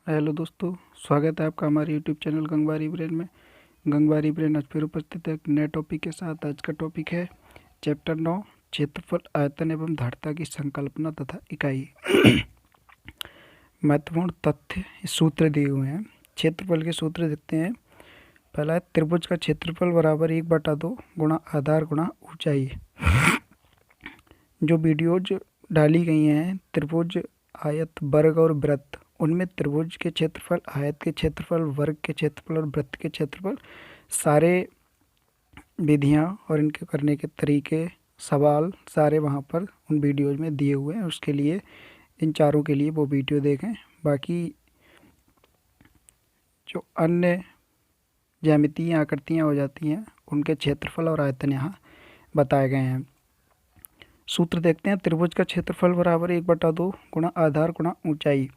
Hello दोस्तों, स्वागत है आपका हमारे यूट्यूब चैनल गंगवारी ब्रेन में। गंगवारी ब्रेन आज फिर उपस्थित है एक नए टॉपिक के साथ। आज का टॉपिक है चैप्टर 9, क्षेत्रफल, आयतन एवं धारिता की संकल्पना तथा इकाई। महत्वपूर्ण तथ्य सूत्र दिए हुए हैं। क्षेत्रफल के सूत्र देखते हैं। पहला है त्रिभुज का क्षेत्रफल बराबर 1/2 गुणा आधार गुणा ऊंचाई। जो वीडियोज डाली गई हैं त्रिभुज, आयत, वर्ग और वृत्त, उनमें त्रिभुज के क्षेत्रफल, आयत के क्षेत्रफल, वर्ग के क्षेत्रफल और वृत्त के क्षेत्रफल, सारे विधियां और इनके करने के तरीके, सवाल सारे वहां पर उन वीडियोज में दिए हुए हैं। उसके लिए इन चारों के लिए वो वीडियो देखें। बाकी जो अन्य ज्यामितीय आकृतियाँ हो जाती हैं उनके क्षेत्रफल और आयतन यहाँ बताए गए हैं। सूत्र देखते हैं। त्रिभुज का क्षेत्रफल बराबर 1/2 गुणा आधार गुणा ऊंचाई।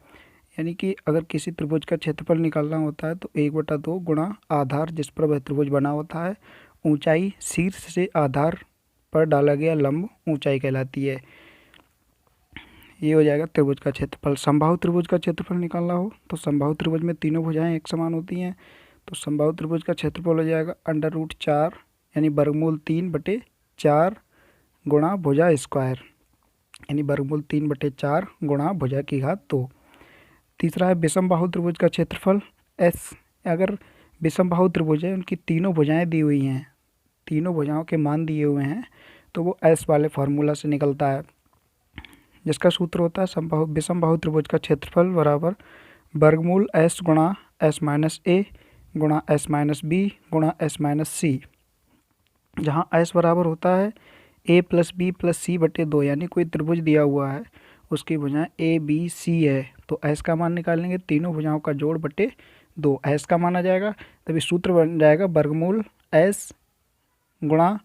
यानी कि अगर किसी त्रिभुज का क्षेत्रफल निकालना होता है तो 1/2 गुणा आधार जिस पर वह त्रिभुज बना होता है, ऊंचाई शीर्ष से आधार पर डाला गया लंब ऊंचाई कहलाती है। ये हो जाएगा त्रिभुज का क्षेत्रफल। समबाहु त्रिभुज का क्षेत्रफल निकालना हो तो समबाहु त्रिभुज में तीनों भुजाएं एक समान होती हैं, तो समबाहु त्रिभुज का क्षेत्रफल हो जाएगा √4 यानी वर्गमूल 3/4 गुणा भुजा स्क्वायर, यानी वर्गमूल 3/4 गुणा भुजा की घात 2। तीसरा है विषम बाहु त्रिभुज का क्षेत्रफल S। अगर विषम बाहु त्रिभुज है, उनकी तीनों भुजाएं दी हुई हैं, तीनों भुजाओं के मान दिए हुए हैं, तो वो S वाले फार्मूला से निकलता है, जिसका सूत्र होता है विषम बाहु त्रिभुज का क्षेत्रफल बराबर वर्गमूल S गुणा S-A गुणा S-B गुणा S-C, जहाँ S बराबर होता है A + B + C/2। यानी कोई त्रिभुज दिया हुआ है, उसकी भुजाएं A B C है, तो S का मान निकालेंगे, तीनों भुजाओं का जोड़ बटे 2 S का मान आ जाएगा। तभी सूत्र बन जाएगा वर्गमूल S गुणा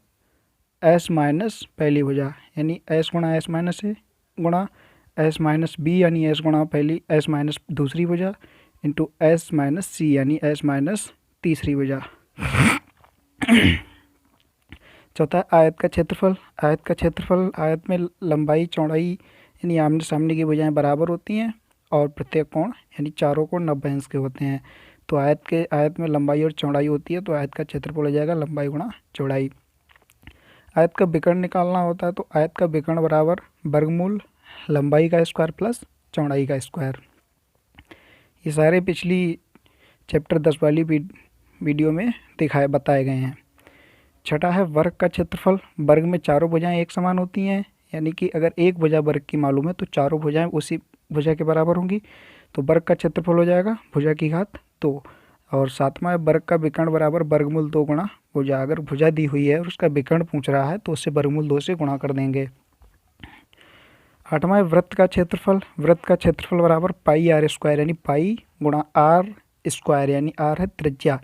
S माइनस पहली भुजा यानी S गुणा S-A गुणा S-B यानी S गुणा पहली S माइनस दूसरी भुजा इंटू S-C यानी S माइनस तीसरी भुजा। चौथा है आयत का क्षेत्रफल। आयत का क्षेत्रफल, आयत में लंबाई चौड़ाई यानी आमने सामने की भुजाएं बराबर होती हैं और प्रत्येक कोण यानी चारों कोण 90 अंश के होते हैं। तो आयत में लंबाई और चौड़ाई होती है, तो आयत का क्षेत्रफल हो जाएगा लंबाई गुणा चौड़ाई। आयत का विकर्ण निकालना होता है तो आयत का विकर्ण बराबर वर्गमूल लंबाई का स्क्वायर प्लस चौड़ाई का स्क्वायर। ये सारे पिछली चैप्टर 10 वाली वीडियो में बताए गए हैं। छठा है वर्ग का क्षेत्रफल। वर्ग में चारों भुजाएं एक समान होती हैं, यानी कि अगर एक भुजा वर्ग की मालूम है तो चारों भुजाएं उसी भुजा के बराबर होंगी, तो वर्ग का क्षेत्रफल हो जाएगा भुजा की घात 2। और सातवां है वर्ग का विकर्ण बराबर वर्गमूल 2 गुणा भुजा। अगर भुजा दी हुई है और उसका विकर्ण पूछ रहा है तो उससे वर्गमूल 2 से गुणा कर देंगे। आठवां है वृत्त का क्षेत्रफल। वृत्त का क्षेत्रफल बराबर πr² यानी पाई गुणा r² यानी r है त्रिज्या,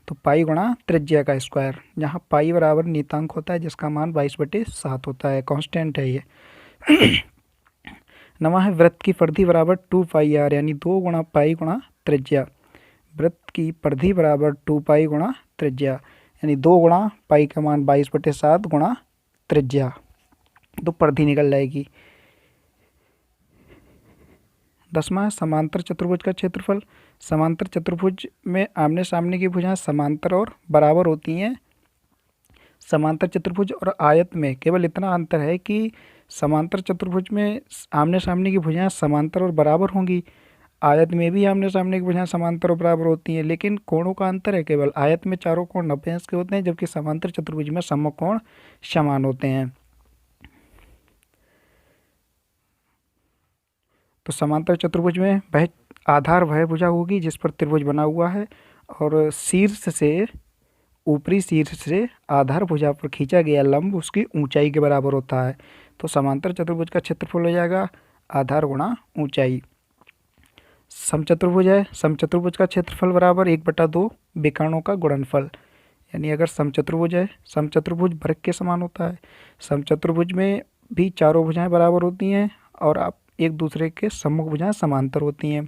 तो पाई गुणा त्रिज्या का स्क्वायर, जहाँ पाई बराबर नियतांक होता है जिसका मान 22/7 होता है, कांस्टेंट है ये। नवा है वृत्त की परिधि बराबर 2πr यानी 2 गुणा पाई गुणा त्रिज्या। वृत्त की परिधि बराबर 2π गुणा त्रिज्या यानी 2 गुणा पाई का मान 22/7 गुणा त्रिज्या, तो परिधि निकल जाएगी। दसवां है समांतर चतुर्भुज का क्षेत्रफल। समांतर चतुर्भुज में आमने सामने की भुजाएं समांतर और बराबर होती हैं। समांतर चतुर्भुज और आयत में केवल इतना अंतर है कि समांतर चतुर्भुज में आमने सामने की भुजाएं समांतर और बराबर होंगी, आयत में भी आमने सामने की भुजाएं समांतर और बराबर होती हैं, लेकिन कोणों का अंतर है। केवल आयत में चारों कोण 90 अंश के होते हैं, जबकि समांतर चतुर्भुज में समकोण कोण समान होते हैं। तो समांतर चतुर्भुज में वह आधार वह भुजा होगी जिस पर त्रिभुज बना हुआ है, और ऊपरी शीर्ष से आधार भुजा पर खींचा गया लंब उसकी ऊंचाई के बराबर होता है। तो समांतर चतुर्भुज का क्षेत्रफल हो जाएगा आधार गुणा ऊंचाई। समचतुर्भुज है। समचतुर्भुज का क्षेत्रफल बराबर 1/2 विकर्णों का गुणनफल, यानी अगर समचतुर्भुज है, समचतुर्भुज वर्ग के समान होता है। समचतुर्भुज में भी चारों भुजाएं बराबर होती हैं और आप एक दूसरे के सम्मुख भुजाएं समांतर होती हैं।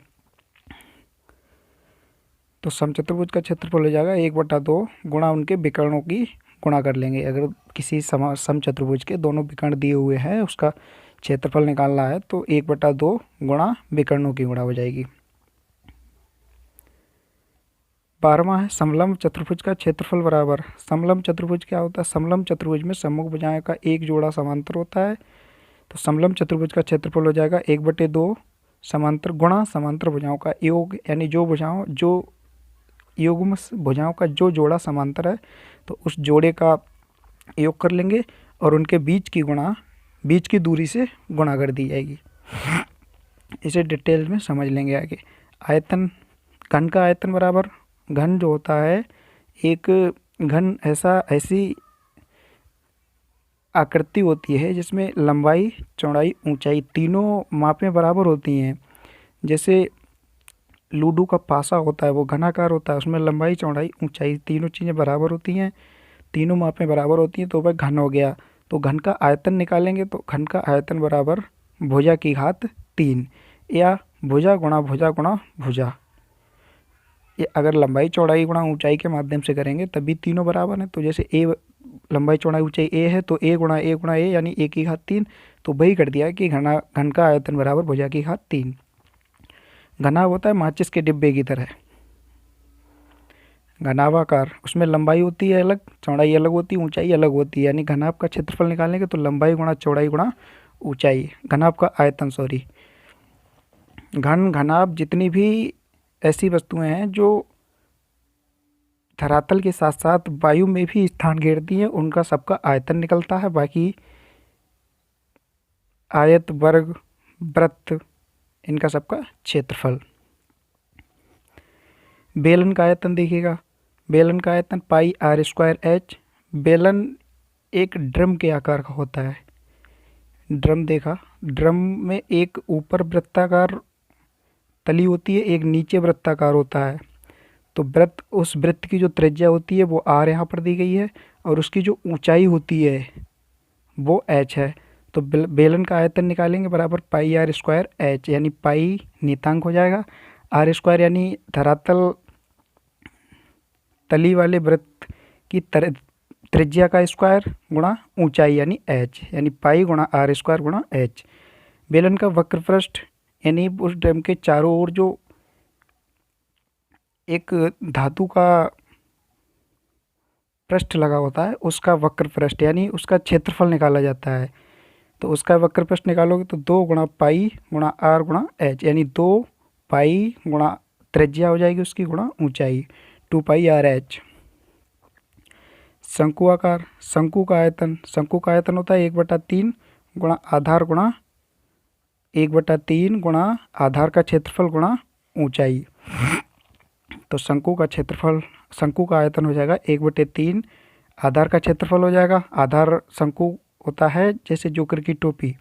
तो समचतुर्भुज का क्षेत्रफल हो जाएगा 1/2 गुणा उनके विकर्णों की गुणा कर लेंगे। अगर किसी समचतुर्भुज के दोनों विकर्ण दिए हुए हैं, उसका क्षेत्रफल निकालना है तो 1/2 गुणा विकर्णों की गुणा हो जाएगी। 12वां है समलंब चतुर्भुज का क्षेत्रफल बराबर। समलंब चतुर्भुज क्या होता है? समलंब चतुर्भुज में सम्मुख भुजाएं का एक जोड़ा समांतर होता है। तो समलंब चतुर्भुज का क्षेत्रफल हो जाएगा 1/2 समांतर गुणा समांतर भुजाओं का योग, यानी जो युग्म भुजाओं का जो जोड़ा समांतर है तो उस जोड़े का योग कर लेंगे और उनके बीच की दूरी से गुणा कर दी जाएगी। इसे डिटेल में समझ लेंगे आगे। आयतन, घन का आयतन बराबर, घन जो होता है एक घन ऐसी आकृति होती है जिसमें लंबाई चौड़ाई ऊंचाई तीनों मापें बराबर होती हैं। जैसे लूडो का पासा होता है वो घनाकार होता है, उसमें लंबाई चौड़ाई ऊंचाई तीनों चीज़ें बराबर होती हैं, तीनों मापें बराबर होती हैं, तो वह घन हो गया। तो घन का आयतन निकालेंगे तो घन का आयतन बराबर भुजा की घात 3 या भुजा गुणा भुजा। ये अगर लंबाई चौड़ाई गुणा ऊंचाई के माध्यम से करेंगे तभी तीनों बराबर हैं। तो जैसे ए लंबाई चौड़ाई ऊंचाई ए है तो ए गुणा ए यानी ए की घात 3। तो वही कर दिया कि घन का आयतन बराबर भुजा की घात 3। घनाभ होता है माचिस के डिब्बे की तरह, घनाभाकार, उसमें लंबाई होती है अलग, चौड़ाई अलग होती है, ऊंचाई अलग होती है। यानी घनाभ का क्षेत्रफल निकालेंगे तो लंबाई गुणा चौड़ाई गुणा ऊंचाई, घनाभ का आयतन सॉरी। घन घनाभ जितनी भी ऐसी वस्तुएं हैं जो धरातल के साथ साथ वायु में भी स्थान घेरती हैं उनका सबका आयतन निकलता है। बाकी आयत वर्ग वृत्त इनका सबका क्षेत्रफल। बेलन का आयतन देखिएगा, बेलन का आयतन पाई आर स्क्वायर एच। बेलन एक ड्रम के आकार का होता है। ड्रम देखा, ड्रम में एक ऊपर वृत्ताकार तली होती है, एक नीचे वृत्ताकार होता है। तो उस वृत्त की जो त्रिज्या होती है वो आर यहाँ पर दी गई है और उसकी जो ऊंचाई होती है वो एच है। तो बेलन का आयतन निकालेंगे बराबर पाई आर स्क्वायर एच, यानी पाई नियतांक हो जाएगा, आर स्क्वायर यानी धरातल तली वाले वृत्त की त्रिज्या का स्क्वायर गुणा ऊंचाई यानी एच, यानी पाई गुणा आर स्क्वायर गुणा एच। बेलन का वक्र पृष्ठ यानी उस ड्रम के चारों ओर जो एक धातु का पृष्ठ लगा होता है उसका वक्र पृष्ठ यानी उसका क्षेत्रफल निकाला जाता है। तो उसका वक्र पृष्ठ निकालोगे तो 2 गुणा पाई गुणा आर गुणा एच, यानी 2 पाई गुणा त्रिज्या हो जाएगी उसकी गुणा ऊंचाई 2 पाई आर एच। शंकु आकार, शंकु का आयतन होता है 1/3 गुणा आधार गुणा 1/3 गुणा आधार का क्षेत्रफल गुणा ऊंचाई। तो शंकु का आयतन हो जाएगा 1/3, आधार का क्षेत्रफल हो जाएगा। आधार शंकु होता है जैसे जोकर की टोपी,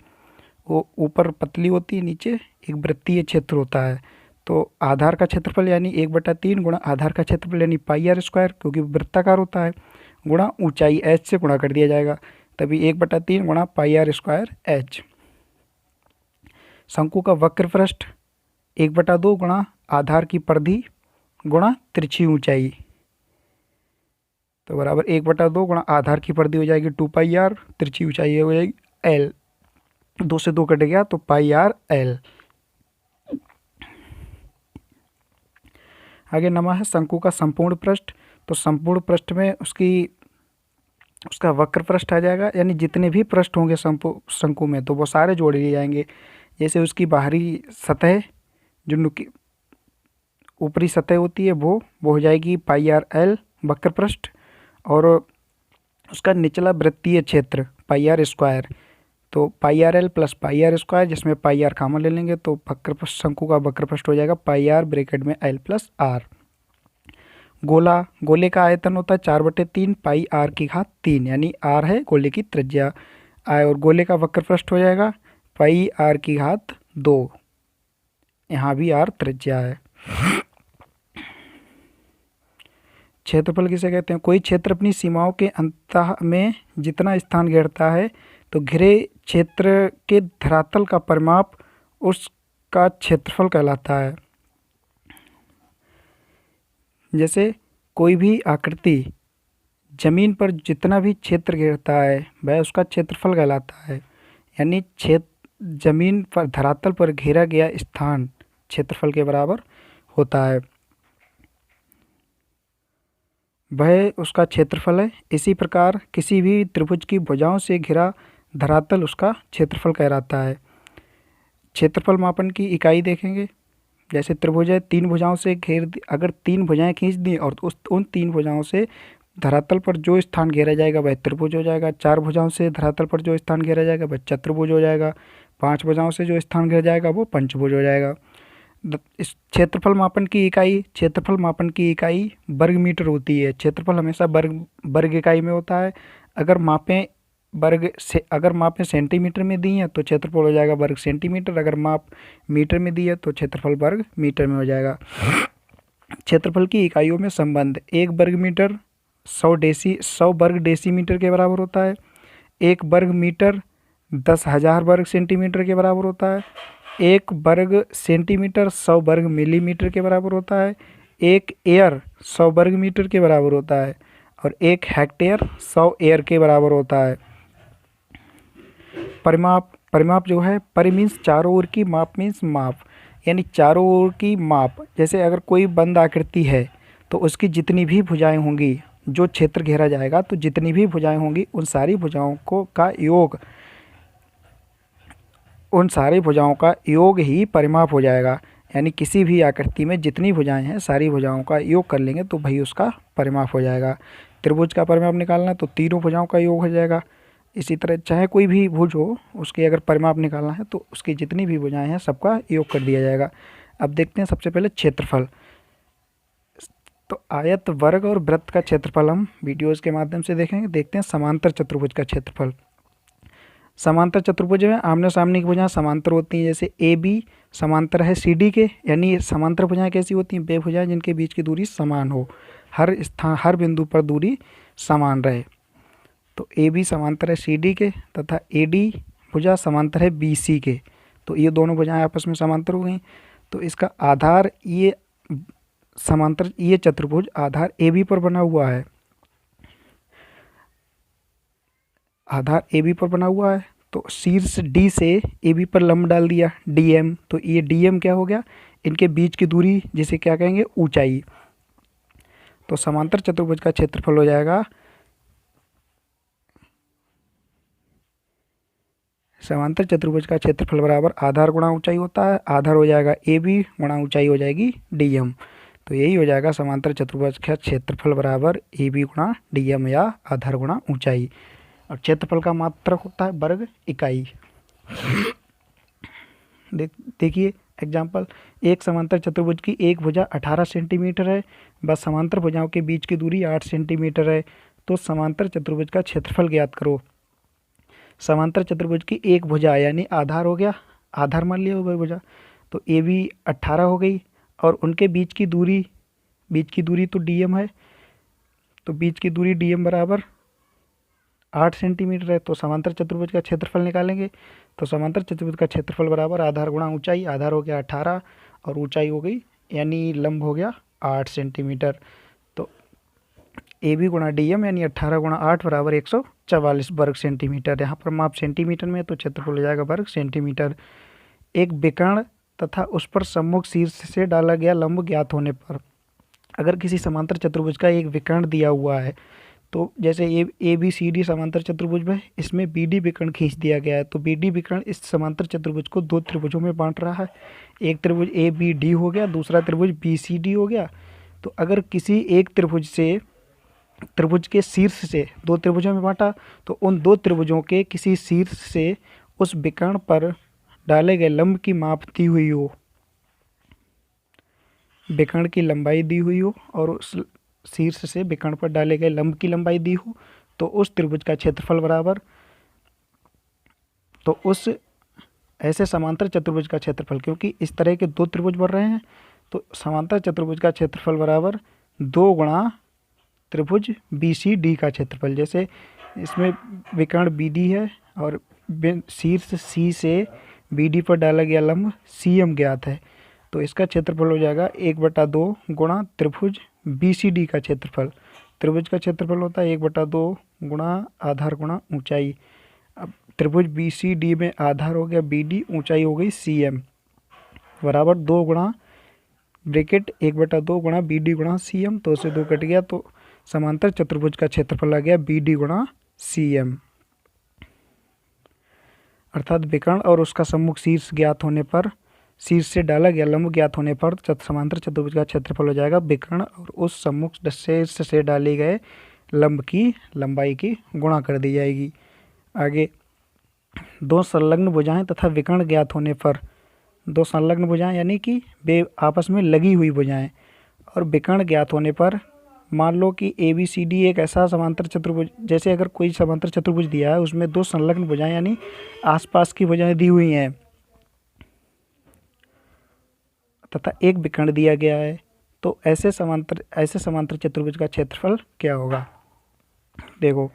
वो ऊपर पतली होती है नीचे एक वृत्तीय क्षेत्र होता है। तो आधार का क्षेत्रफल यानी 1/3 गुणा आधार का क्षेत्रफल यानी पाई आर स्क्वायर, क्योंकि वृत्ताकार होता है, गुणा ऊंचाई एच से गुणा कर दिया जाएगा, तभी 1/3 गुणा पाई आर स्क्वायर एच। शंकु का वक्र पृष्ठ 1/2 गुणा आधार की परिधि गुणा तिरछी ऊंचाई, तो बराबर 1/2 गुणा आधार की परिधि हो जाएगी 2 पाई आर, तिरछी ऊंचाई हो जाएगी एल, 2 से 2 कट गया तो पाई आर एल। आगे नमा है शंकु का संपूर्ण पृष्ठ। तो संपूर्ण पृष्ठ में उसका वक्र पृष्ठ आ जाएगा, यानी जितने भी पृष्ठ होंगे शंकु में तो वो सारे जोड़ लिए जाएंगे। जैसे उसकी बाहरी सतह जो ऊपरी सतह होती है वो हो जाएगी पाई आर एल वक्र पृष्ठ, और उसका निचला वृत्तीय क्षेत्र पाई आर स्क्वायर, तो pi r l plus pi r square, जिसमें पाई आर कॉमन ले लेंगे तो शंकु का वक्र पृष्ठ हो जाएगा पाई आर ब्रैकेट में एल प्लस आर। गोले का आयतन होता है 4/3 पाई आर की घात 3, यानी आर है गोले की त्रिज्या और गोले का वक्र पृष्ठ हो जाएगा पाई आर की घात 2, यहाँ भी आर त्रिज्या है। क्षेत्रफल किसे कहते हैं? कोई क्षेत्र अपनी सीमाओं के अंतः में जितना स्थान घेरता है तो घिरे क्षेत्र के धरातल का परिमाप उसका क्षेत्रफल कहलाता है। जैसे कोई भी आकृति जमीन पर जितना भी क्षेत्र घेरता है वह उसका क्षेत्रफल कहलाता है, यानी जमीन पर धरातल पर घेरा गया स्थान क्षेत्रफल के बराबर होता है। वह उसका क्षेत्रफल है। इसी प्रकार किसी भी त्रिभुज की भुजाओं से घिरा धरातल उसका क्षेत्रफल कहलाता है। क्षेत्रफल मापन की इकाई देखेंगे। जैसे त्रिभुज है, तीन भुजाओं से अगर तीन भुजाएं खींच दी और उन तीन भुजाओं से धरातल पर जो स्थान घेरा जाएगा वह त्रिभुज हो जाएगा। चार भुजाओं से धरातल पर जो स्थान घेरा जाएगा वह चतुर्भुज हो जाएगा। पांच भुजाओं से जो स्थान घेरा जाएगा वो पंचभुज हो जाएगा। इस क्षेत्रफल मापन की इकाई वर्ग मीटर होती है। क्षेत्रफल हमेशा वर्ग वर्ग इकाई में होता है। अगर मापें सेंटीमीटर में दी हैं तो क्षेत्रफल हो जाएगा वर्ग सेंटीमीटर। अगर माप मीटर में दी है तो क्षेत्रफल वर्ग मीटर में हो जाएगा। क्षेत्रफल की इकाइयों में संबंध। एक वर्ग मीटर 100 वर्ग डेसीमीटर के बराबर होता है। एक वर्ग मीटर 10,000 वर्ग सेंटीमीटर के बराबर होता है। एक वर्ग सेंटीमीटर 100 वर्ग मिलीमीटर के बराबर होता है। एक एयर 100 वर्ग मीटर के बराबर होता है और एक हेक्टेयर 100 एयर के बराबर होता है। परिमाप जो है, परि मीन्स चारों ओर की, माप मीन्स माप, यानी चारों ओर की माप। जैसे अगर कोई बंद आकृति है तो उसकी जितनी भी भुजाएं होंगी, जो क्षेत्र घेरा जाएगा तो जितनी भी भुजाएं होंगी उन सारी भुजाओं का योग ही परिमाप हो जाएगा। यानी किसी भी आकृति में जितनी भुजाएं हैं सारी भुजाओं का योग कर लेंगे तो भाई उसका परिमाप हो जाएगा। त्रिभुज का परिमाप निकालना तो तीनों भुजाओं का योग हो जाएगा। इसी तरह चाहे कोई भी भुज हो, उसके अगर परिमाप निकालना है तो उसकी जितनी भी भुजाएं हैं सबका योग कर दिया जाएगा। अब देखते हैं सबसे पहले क्षेत्रफल। तो आयत, वर्ग और वृत्त का क्षेत्रफल हम वीडियोज़ के माध्यम से देखेंगे। देखते हैं समांतर चतुर्भुज का क्षेत्रफल। समांतर चतुर्भुज में आमने सामने की भुजाएं समांतर होती हैं। जैसे ए बी समांतर है सी डी के, यानी समांतर भुजाएं कैसी होती हैं? वे भुजाएं जिनके बीच की दूरी समान हो, हर बिंदु पर दूरी समान रहे। तो ए बी समांतर है सी डी के तथा ए डी भुजा समांतर है बी सी के। तो ये दोनों भुजाएं आपस में समांतर हो गई। तो इसका आधार, ये चतुर्भुज आधार ए बी पर बना हुआ है। आधार ए बी पर बना हुआ है तो शीर्ष डी से ए बी पर लंब डाल दिया डी एम। तो ये डी एम क्या हो गया? इनके बीच की दूरी, जिसे क्या कहेंगे? ऊंचाई। तो समांतर चतुर्भुज का क्षेत्रफल हो जाएगा, समांतर चतुर्भुज का क्षेत्रफल बराबर आधार गुणा ऊंचाई होता है। आधार हो जाएगा ए बी गुणा ऊंचाई हो जाएगी डी एम। तो यही हो जाएगा समांतर चतुर्भुज का क्षेत्रफल बराबर ए बी गुणा डी एम या आधार गुणा ऊंचाई। और क्षेत्रफल का मात्रक होता है वर्ग इकाई। देखिए एग्जाम्पल, एक समांतर चतुर्भुज की एक भुजा 18 सेंटीमीटर है, बस समांतर भुजाओं के बीच की दूरी 8 सेंटीमीटर है। तो समांतर चतुर्भुज का क्षेत्रफल ज्ञात करो। समांतर चतुर्भुज की एक भुजा यानी आधार हो गया, आधार मान लिया हुआ भुजा, तो ए बी 18 हो गई और उनके बीच की दूरी तो डी एम है। तो बीच की दूरी डी एम बराबर 8 सेंटीमीटर है। तो समांतर चतुर्भुज का क्षेत्रफल निकालेंगे तो समांतर चतुर्भुज का क्षेत्रफल बराबर आधार गुणा ऊंचाई। आधार हो गया 18 और ऊंचाई हो गई यानी लंब हो गया 8 सेंटीमीटर। तो ए बी गुणा डी एम यानी 18 गुणा 8 बराबर 144 वर्ग सेंटीमीटर। यहाँ पर माप सेंटीमीटर में तो क्षेत्रफल हो जाएगा वर्ग सेंटीमीटर। एक विकर्ण तथा उस पर सम्मुख शीर्ष से डाला गया लंब ज्ञात होने पर, अगर किसी समांतर चतुर्भुज का एक विकर्ण दिया हुआ है, तो जैसे ए बी सी डी समांतर चतुर्भुज में इसमें बी डी विकर्ण खींच दिया गया है, तो बी डी विकर्ण इस समांतर चतुर्भुज को दो त्रिभुजों में बांट रहा है। एक त्रिभुज ए बी डी हो गया, दूसरा त्रिभुज बी सी डी हो गया। तो अगर किसी एक त्रिभुज के शीर्ष से दो त्रिभुजों में बांटा तो उन दो त्रिभुजों के किसी शीर्ष से उस विकर्ण पर डाले गए लंब की माप दी हुई हो, विकर्ण की लंबाई दी हुई हो और उस शीर्ष से विकर्ण पर डाले गए लंब की लंबाई दी हो, तो उस त्रिभुज का क्षेत्रफल बराबर, तो उस ऐसे समांतर चतुर्भुज का क्षेत्रफल, क्योंकि इस तरह के दो त्रिभुज बन रहे हैं तो समांतर चतुर्भुज का क्षेत्रफल बराबर 2 गुणा त्रिभुज बी सी डी का क्षेत्रफल। जैसे इसमें विकर्ण बी डी है और शीर्ष सी से बी डी पर डाला गया लंब सी एम ज्ञात है, तो इसका क्षेत्रफल हो जाएगा 1/2 गुणा त्रिभुज बी सी डी का क्षेत्रफल। त्रिभुज का क्षेत्रफल होता है 1/2 गुणा आधार गुणा ऊंचाई। अब त्रिभुज बी सी डी में आधार हो गया बी डी, ऊंचाई हो गई सी एम, बराबर 2 गुणा ब्रैकेट 1/2 गुणा बी डी गुणा सी एम। तो उससे 2 कट गया तो समांतर चतुर्भुज का क्षेत्रफल आ गया BD गुणा CM, अर्थात विकर्ण और उसका सम्मुख शीर्ष ज्ञात होने पर, शीर्ष से डाला गया लंब ज्ञात होने पर समांतर चतुर्भुज का क्षेत्रफल हो जाएगा विकर्ण और उस सम्मुख शीर्ष से डाले गए लंब की लंबाई की गुणा कर दी जाएगी। आगे, दो संलग्न भुजाएं तथा विकर्ण ज्ञात होने पर, दो संलग्न भुजाएं यानी कि वे आपस में लगी हुई भुजाएं, और विकर्ण ज्ञात होने पर मान लो कि ABCD एक ऐसा समांतर चतुर्भुज, जैसे अगर कोई समांतर चतुर्भुज दिया है उसमें दो संलग्न भुजाएं यानी आसपास की भुजाएं दी हुई हैं तथा एक विकर्ण दिया गया है, तो ऐसे समांतर चतुर्भुज का क्षेत्रफल क्या होगा। देखो,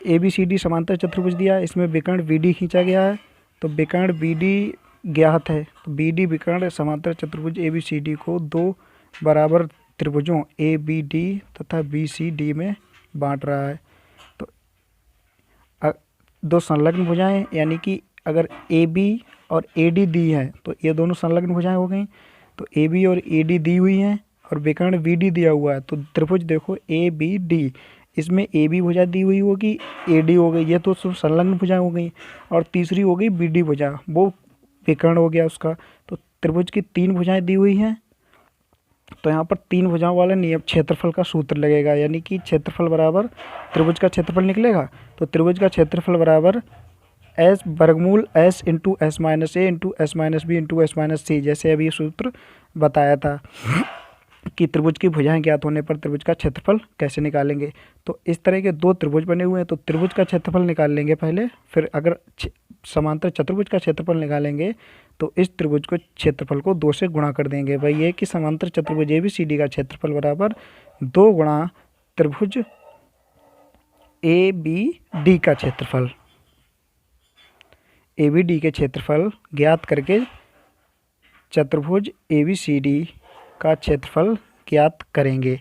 ABCD समांतर चतुर्भुज दिया है, इसमें विकर्ण BD खींचा गया है, तो विकर्ण BD ज्ञात है, तो BD विकर्ण समांतर चतुर्भुज ABCD को दो बराबर त्रिभुजों ABD तथा BCD में बांट रहा है। तो दो संलग्न भुजाएं यानी कि अगर AB और AD दी है तो ये दोनों संलग्न भुजाएं हो गई, तो AB और AD दी हुई हैं और विकर्ण BD दिया हुआ है, तो त्रिभुज देखो ABD, इसमें AB भुजा दी हुई होगी, AD हो गई, ये तो सिर्फ संलग्न भुजाएं हो गई, और तीसरी हो गई BD भुजा, वो विकर्ण हो गया उसका। तो त्रिभुज की तीन भुजाएं दी हुई हैं, तो यहाँ पर तीन भुजाओं वाला नियम क्षेत्रफल का सूत्र लगेगा, यानी कि क्षेत्रफल बराबर त्रिभुज का क्षेत्रफल निकलेगा, तो त्रिभुज का क्षेत्रफल बराबर S वर्गमूल S into S minus A into S minus B into S minus C, जैसे अभी सूत्र बताया था कि त्रिभुज की भुजाएं ज्ञात होने पर त्रिभुज का क्षेत्रफल कैसे निकालेंगे। तो इस तरह के दो त्रिभुज बने हुए हैं, तो त्रिभुज का क्षेत्रफल निकाल लेंगे पहले, फिर अगर समांतर चतुर्भुज का क्षेत्रफल निकालेंगे तो इस त्रिभुज को क्षेत्रफल को 2 से गुणा कर देंगे। भाई ये कि समांतर चतुर्भुज ABCD का क्षेत्रफल बराबर 2 गुणा त्रिभुज ABD का क्षेत्रफल, ABD के क्षेत्रफल ज्ञात करके चतुर्भुज ABCD का क्षेत्रफल ज्ञात करेंगे।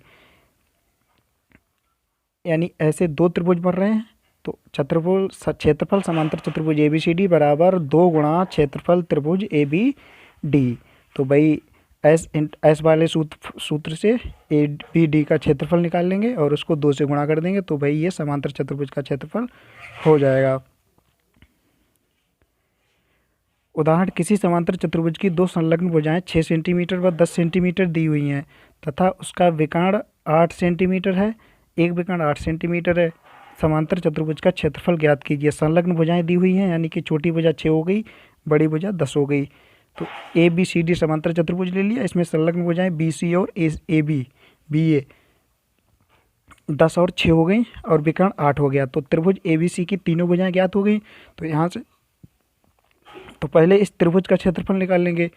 यानी ऐसे दो त्रिभुज बन रहे हैं, तो क्षेत्रफल समांतर चतुर्भुज ABCD बराबर 2 गुणा क्षेत्रफल त्रिभुज ABD। तो भाई S वाले सूत्र से ABD का क्षेत्रफल निकाल लेंगे और उसको 2 से गुणा कर देंगे, तो भाई ये समांतर चतुर्भुज का क्षेत्रफल हो जाएगा। उदाहरण, किसी समांतर चतुर्भुज की दो संलग्न भुजाएं 6 सेंटीमीटर व 10 सेंटीमीटर दी हुई हैं तथा उसका विकर्ण 8 सेंटीमीटर है, एक विकर्ण 8 सेंटीमीटर है। समांतर चतुर्भुज का क्षेत्रफल ज्ञात कीजिए। संलग्न भुजाएं दी हुई हैं, यानी कि छोटी भुजा 6 हो गई, बड़ी भुजा 10 हो गई। तो ABCD समांतर चतुर्भुज ले लिया, इसमें संलग्न भुजाएं BC और AB BA 10 और 6 हो गई और विकर्ण 8 हो गया। तो त्रिभुज ABC की तीनों भुजाएं ज्ञात हो गई। तो यहाँ से तो पहले इस त्रिभुज का क्षेत्रफल निकाल लेंगे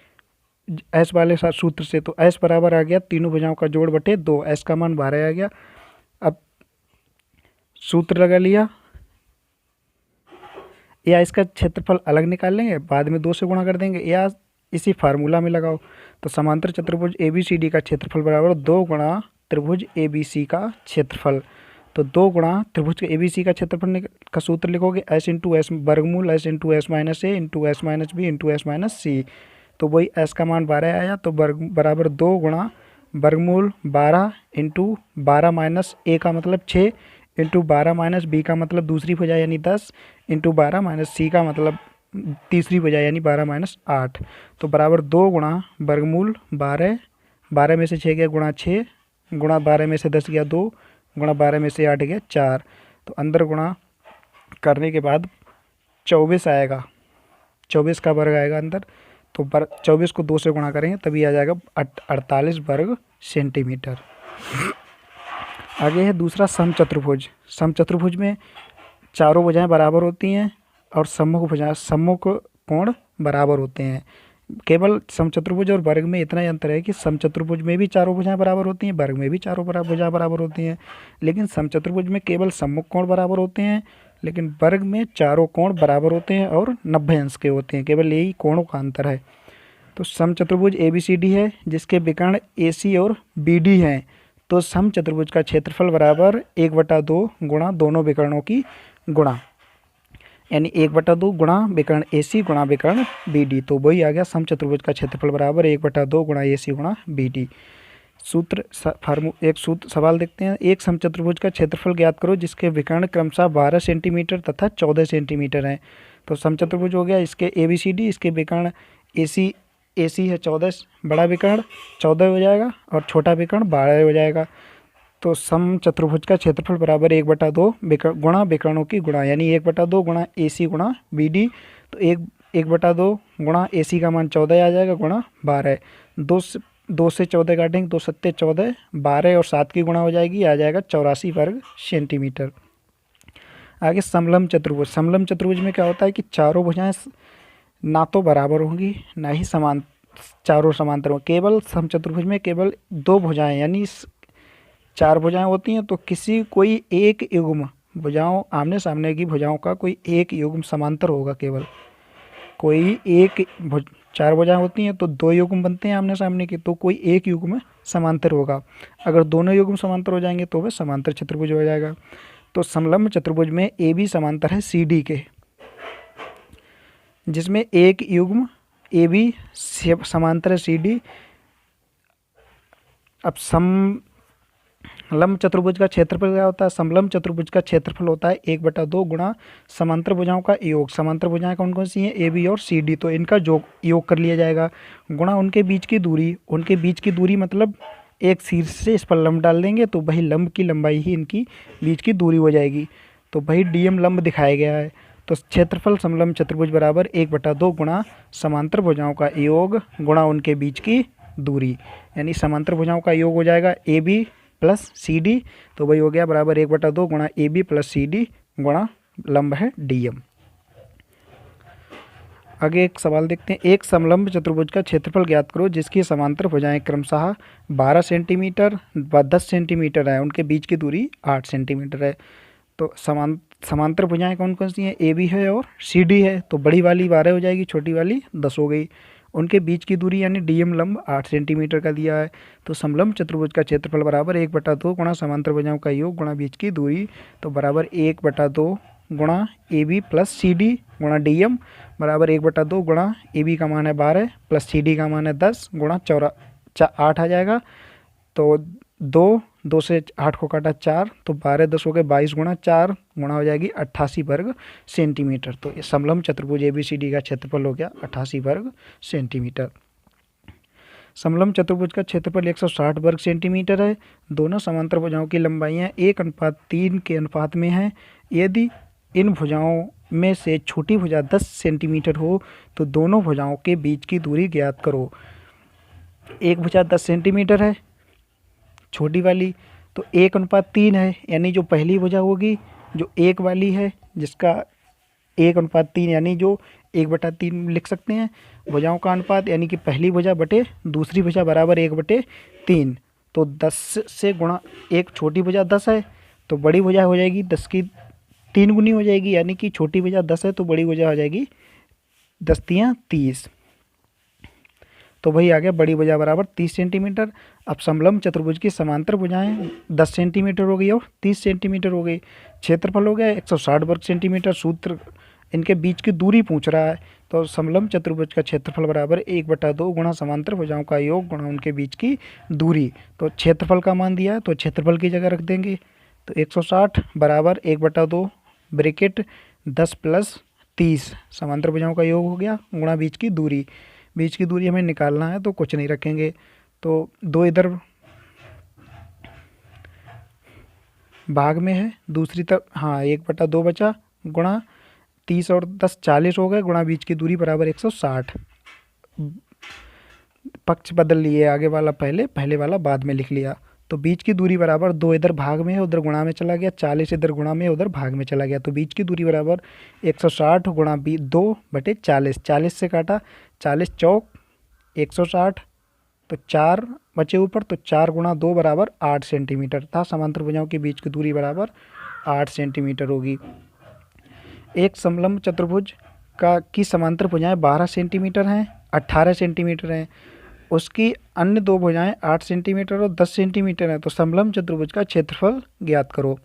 S वाले सूत्र से। तो S बराबर आ गया तीनों भुजाओं का जोड़ बटे 2, S का मान 12 आ गया। अब सूत्र लगा लिया, या इसका क्षेत्रफल अलग निकाल लेंगे, बाद में 2 से गुणा कर देंगे, या इसी फार्मूला में लगाओ। तो समांतर चतुर्भुज ABCD का क्षेत्रफल बराबर 2 गुणा त्रिभुज ABC का क्षेत्रफल। तो 2 गुणा त्रिभुज के ABC का क्षेत्रफल का सूत्र लिखोगे S इंटू S वर्गमूल S into S minus A into S minus B into S minus C। तो वही S का मान 12 आया, तो बराबर 2 गुणा वर्गमूल 12 इंटू 12 माइनस A का मतलब 6 इंटू 12 माइनस B का मतलब दूसरी भुजा यानी 10 इंटू 12 माइनस C का मतलब तीसरी भुजा यानी 12 माइनस 8। तो बराबर 2 गुणा वर्गमूल 12 में से 6 गया गुणा 6 गुणा 12 में से 10 गया 2 गुणा 12 में से 8 गया 4। तो अंदर गुणा करने के बाद 24 आएगा, 24 का वर्ग आएगा अंदर। तो 24 को 2 से गुणा करेंगे तभी आ जाएगा 48 वर्ग सेंटीमीटर। आगे है दूसरा समचतुर्भुज। समचतुर्भुज में चारों भुजाएं बराबर होती हैं और सम्मुख कोण बराबर होते हैं। केवल समचतुर्भुज और वर्ग में इतना ही अंतर है कि समचतुर्भुज में भी चारों भुजाएं बराबर होती हैं, वर्ग में भी चारों भुजाएं बराबर होती हैं। लेकिन समचतुर्भुज में केवल सम्मुख कोण बराबर होते हैं, लेकिन वर्ग में चारों कोण बराबर होते हैं और 90 अंश के होते हैं। केवल यही कोणों का अंतर है। तो समचतुर्भुज ABCD है जिसके विकर्ण AC और BD हैं। तो समचतुर्भुज का क्षेत्रफल बराबर 1/2 गुणा दोनों विकर्णों की गुणा, यानी 1/2 गुणा विकर्ण AC गुणा विकर्ण BD। तो वही आ गया समचतुर्भुज का क्षेत्रफल बराबर 1/2 गुणा AC गुणा BD। एक सूत्र सवाल देखते हैं। एक समचतुर्भुज का क्षेत्रफल ज्ञात करो जिसके विकर्ण क्रमशः 12 सेंटीमीटर तथा 14 सेंटीमीटर हैं। तो समचतुर्भुज हो गया, इसके ABCD, इसके विकर्ण AC है 14, बड़ा विकर्ण 14 हो जाएगा और छोटा विकर्ण 12 हो जाएगा। तो समचतुर्भुज का क्षेत्रफल बराबर 1/2 गुणा विकर्णों की गुणा, यानी 1/2 गुणा AC गुणा BD। तो 1/2 गुणा AC का मान 14 आ जाएगा गुणा 12। 2 से 14 काटेंगे, 2 सत्ते 14, 12 और 7 की गुणा हो जाएगी, आ जाएगा 84 वर्ग सेंटीमीटर। आगे समलंब चतुर्भुज। समलंब चतुर्भुज में क्या होता है कि चारों भुजाएं ना तो बराबर होंगी ना ही चारों समांतर होंगी। केवल समचतुर्भुज में केवल 2 भुजाएं यानी 4 भुजाएं होती हैं, तो कोई एक युग्म भुजाओं, आमने सामने की भुजाओं का कोई एक युग्म समांतर होगा। केवल कोई एक 4 भुजाएं होती हैं तो 2 युग्म बनते हैं आमने सामने के, तो कोई एक युग्म समांतर होगा। अगर दोनों युग्म समांतर हो जाएंगे तो वह समांतर चतुर्भुज हो जाएगा। तो समलंब चतुर्भुज में AB समांतर है CD के, जिसमें एक युग्म AB समांतर है CD। अब समलंब चतुर्भुज का क्षेत्रफल क्या होता है? समलंब चतुर्भुज का क्षेत्रफल होता है 1/2 गुणा समांतर भुजाओं का योग। समांतर भुजाएं कौन कौन सी हैं? AB और CD। तो इनका योग कर लिया जाएगा, गुणा उनके बीच की दूरी। उनके बीच की दूरी मतलब एक शीर्ष से इस पर लंब डाल देंगे तो वही लंब की लंबाई ही इनकी बीच की दूरी हो जाएगी। तो वही DM लंब दिखाया गया है। तो क्षेत्रफल समलंब चतुर्भुज बराबर 1/2 गुणा समांतर भुजाओं का योग गुणा उनके बीच की दूरी, यानी समांतर भुजाओं का योग हो जाएगा AB प्लस CD। तो वही हो गया बराबर 1/2 गुणा AB प्लस CD गुणा लंब है DM। आगे एक सवाल देखते हैं। एक समलंब चतुर्भुज का क्षेत्रफल ज्ञात करो जिसकी समांतर भुजाएं क्रमशः 12 सेंटीमीटर व 10 सेंटीमीटर है, उनके बीच की दूरी 8 सेंटीमीटर है। तो समांतर भुजाएं कौन कौन सी हैं? AB है और CD है। तो बड़ी वाली 12 हो जाएगी, छोटी वाली 10 हो गई। उनके बीच की दूरी यानी DM लंब 8 सेंटीमीटर का दिया है। तो समलंब चतुर्भुज का क्षेत्रफल बराबर 1/2 गुणा समांतर भुजाओं का योग गुणा बीच की दूरी। तो बराबर 1/2 गुणा AB प्लस CD गुणा DM बराबर 1/2 गुणा AB का मान है 12 प्लस CD का मान है 10 गुणा 8 आ जाएगा। तो 2 से 8 को काटा 4, तो 12 10 हो गए 22 गुणा 4 गुणा हो जाएगी 88 वर्ग सेंटीमीटर। तो समलंब चतुर्भुज ABCD का क्षेत्रफल हो गया 88 वर्ग सेंटीमीटर। समलंब चतुर्भुज का क्षेत्रफल 160 वर्ग सेंटीमीटर है। दोनों समांतर भुजाओं की लंबाइयाँ 1:3 के अनुपात में हैं। यदि इन भुजाओं में से छोटी भुजा 10 सेंटीमीटर हो तो दोनों भुजाओं के बीच की दूरी ज्ञात करो। एक भुजा 10 सेंटीमीटर है छोटी वाली, तो 1:3 है, यानी जो पहली भुजा होगी जो एक वाली है जिसका 1:3 यानी जो 1/3 लिख सकते हैं भुजाओं का अनुपात, यानी कि पहली भुजा बटे दूसरी भुजा बराबर 1/3। तो 10 से गुणा, एक छोटी भुजा 10 है तो बड़ी भुजा हो जाएगी 10 की 3 गुनी हो जाएगी, यानी कि छोटी भुजा 10 है तो बड़ी भुजा हो जाएगी 10 तियाँ 30। तो वही आ गया बड़ी भुजा बराबर 30 सेंटीमीटर। अब समलंब चतुर्भुज की समांतर भुजाएं 10 सेंटीमीटर हो गई और 30 सेंटीमीटर हो गई। क्षेत्रफल हो गया 160 वर्ग सेंटीमीटर। सूत्र इनके बीच की दूरी पूछ रहा है। तो समलंब चतुर्भुज का क्षेत्रफल बराबर 1/2 गुणा समांतर भुजाओं का योग गुणा उनके बीच की दूरी। तो क्षेत्रफल का मान दिया है तो क्षेत्रफल की जगह रख देंगे। तो 160 बराबर 1/2 ब्रैकेट 10 प्लस 30 समांतर भुजाओं का योग हो गया गुणा बीच की दूरी। बीच की दूरी हमें निकालना है तो कुछ नहीं रखेंगे। तो 2 इधर भाग में है, दूसरी तरफ 1/2 बचा गुणा 30 और 10 40 हो गए गुणा बीच की दूरी बराबर 160। पक्ष बदल लिए, आगे वाला पहले वाला बाद में लिख लिया। तो बीच की दूरी बराबर 2 इधर भाग में है उधर गुणा में चला गया, 40 इधर गुणा में उधर भाग में चला गया। तो बीच की दूरी बराबर 160 गुणा 2/40। 40 से काटा 40 चौक 160, तो 4 बचे ऊपर, तो 4 गुणा 2 बराबर 8 सेंटीमीटर था। समांतर भुजाओं के बीच की दूरी बराबर 8 सेंटीमीटर होगी। एक समलंब चतुर्भुज की समांतर भुजाएं 12 सेंटीमीटर हैं, 18 सेंटीमीटर हैं। उसकी अन्य 2 भुजाएं 8 सेंटीमीटर और 10 सेंटीमीटर हैं। तो समलंब चतुर्भुज का क्षेत्रफल ज्ञात करो।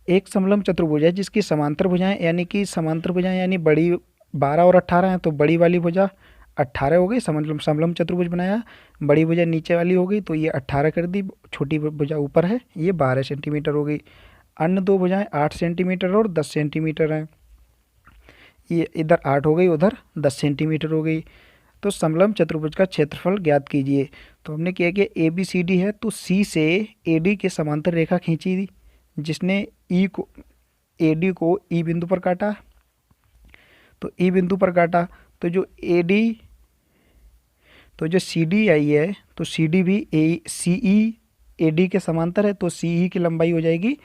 एक समलंब चतुर्भुज है जिसकी समांतर भुजाएं यानी बड़ी 12 और 18 हैं, तो बड़ी वाली भुजा 18 हो गई, समलंब चतुर्भुज बनाया, बड़ी भुजा नीचे वाली हो गई तो ये 18 कर दी, छोटी भुजा ऊपर है ये 12 सेंटीमीटर हो गई। अन्य दो भुजाएं 8 सेंटीमीटर और 10 सेंटीमीटर हैं, ये इधर 8 हो गई उधर 10 सेंटीमीटर हो गई। तो समलंब चतुर्भुज का क्षेत्रफल ज्ञात कीजिए। तो हमने क्या किया, ए बी सी डी है तो सी से ए डी के समांतर रेखा खींची थी, जिसने ए डी को ई बिंदु पर काटा, तो ई बिंदु पर काटा तो जो ए डी, तो जो सी डी आई है तो सी डी भी ए सी ई ए डी के समांतर है, तो सी ई की लंबाई हो जाएगी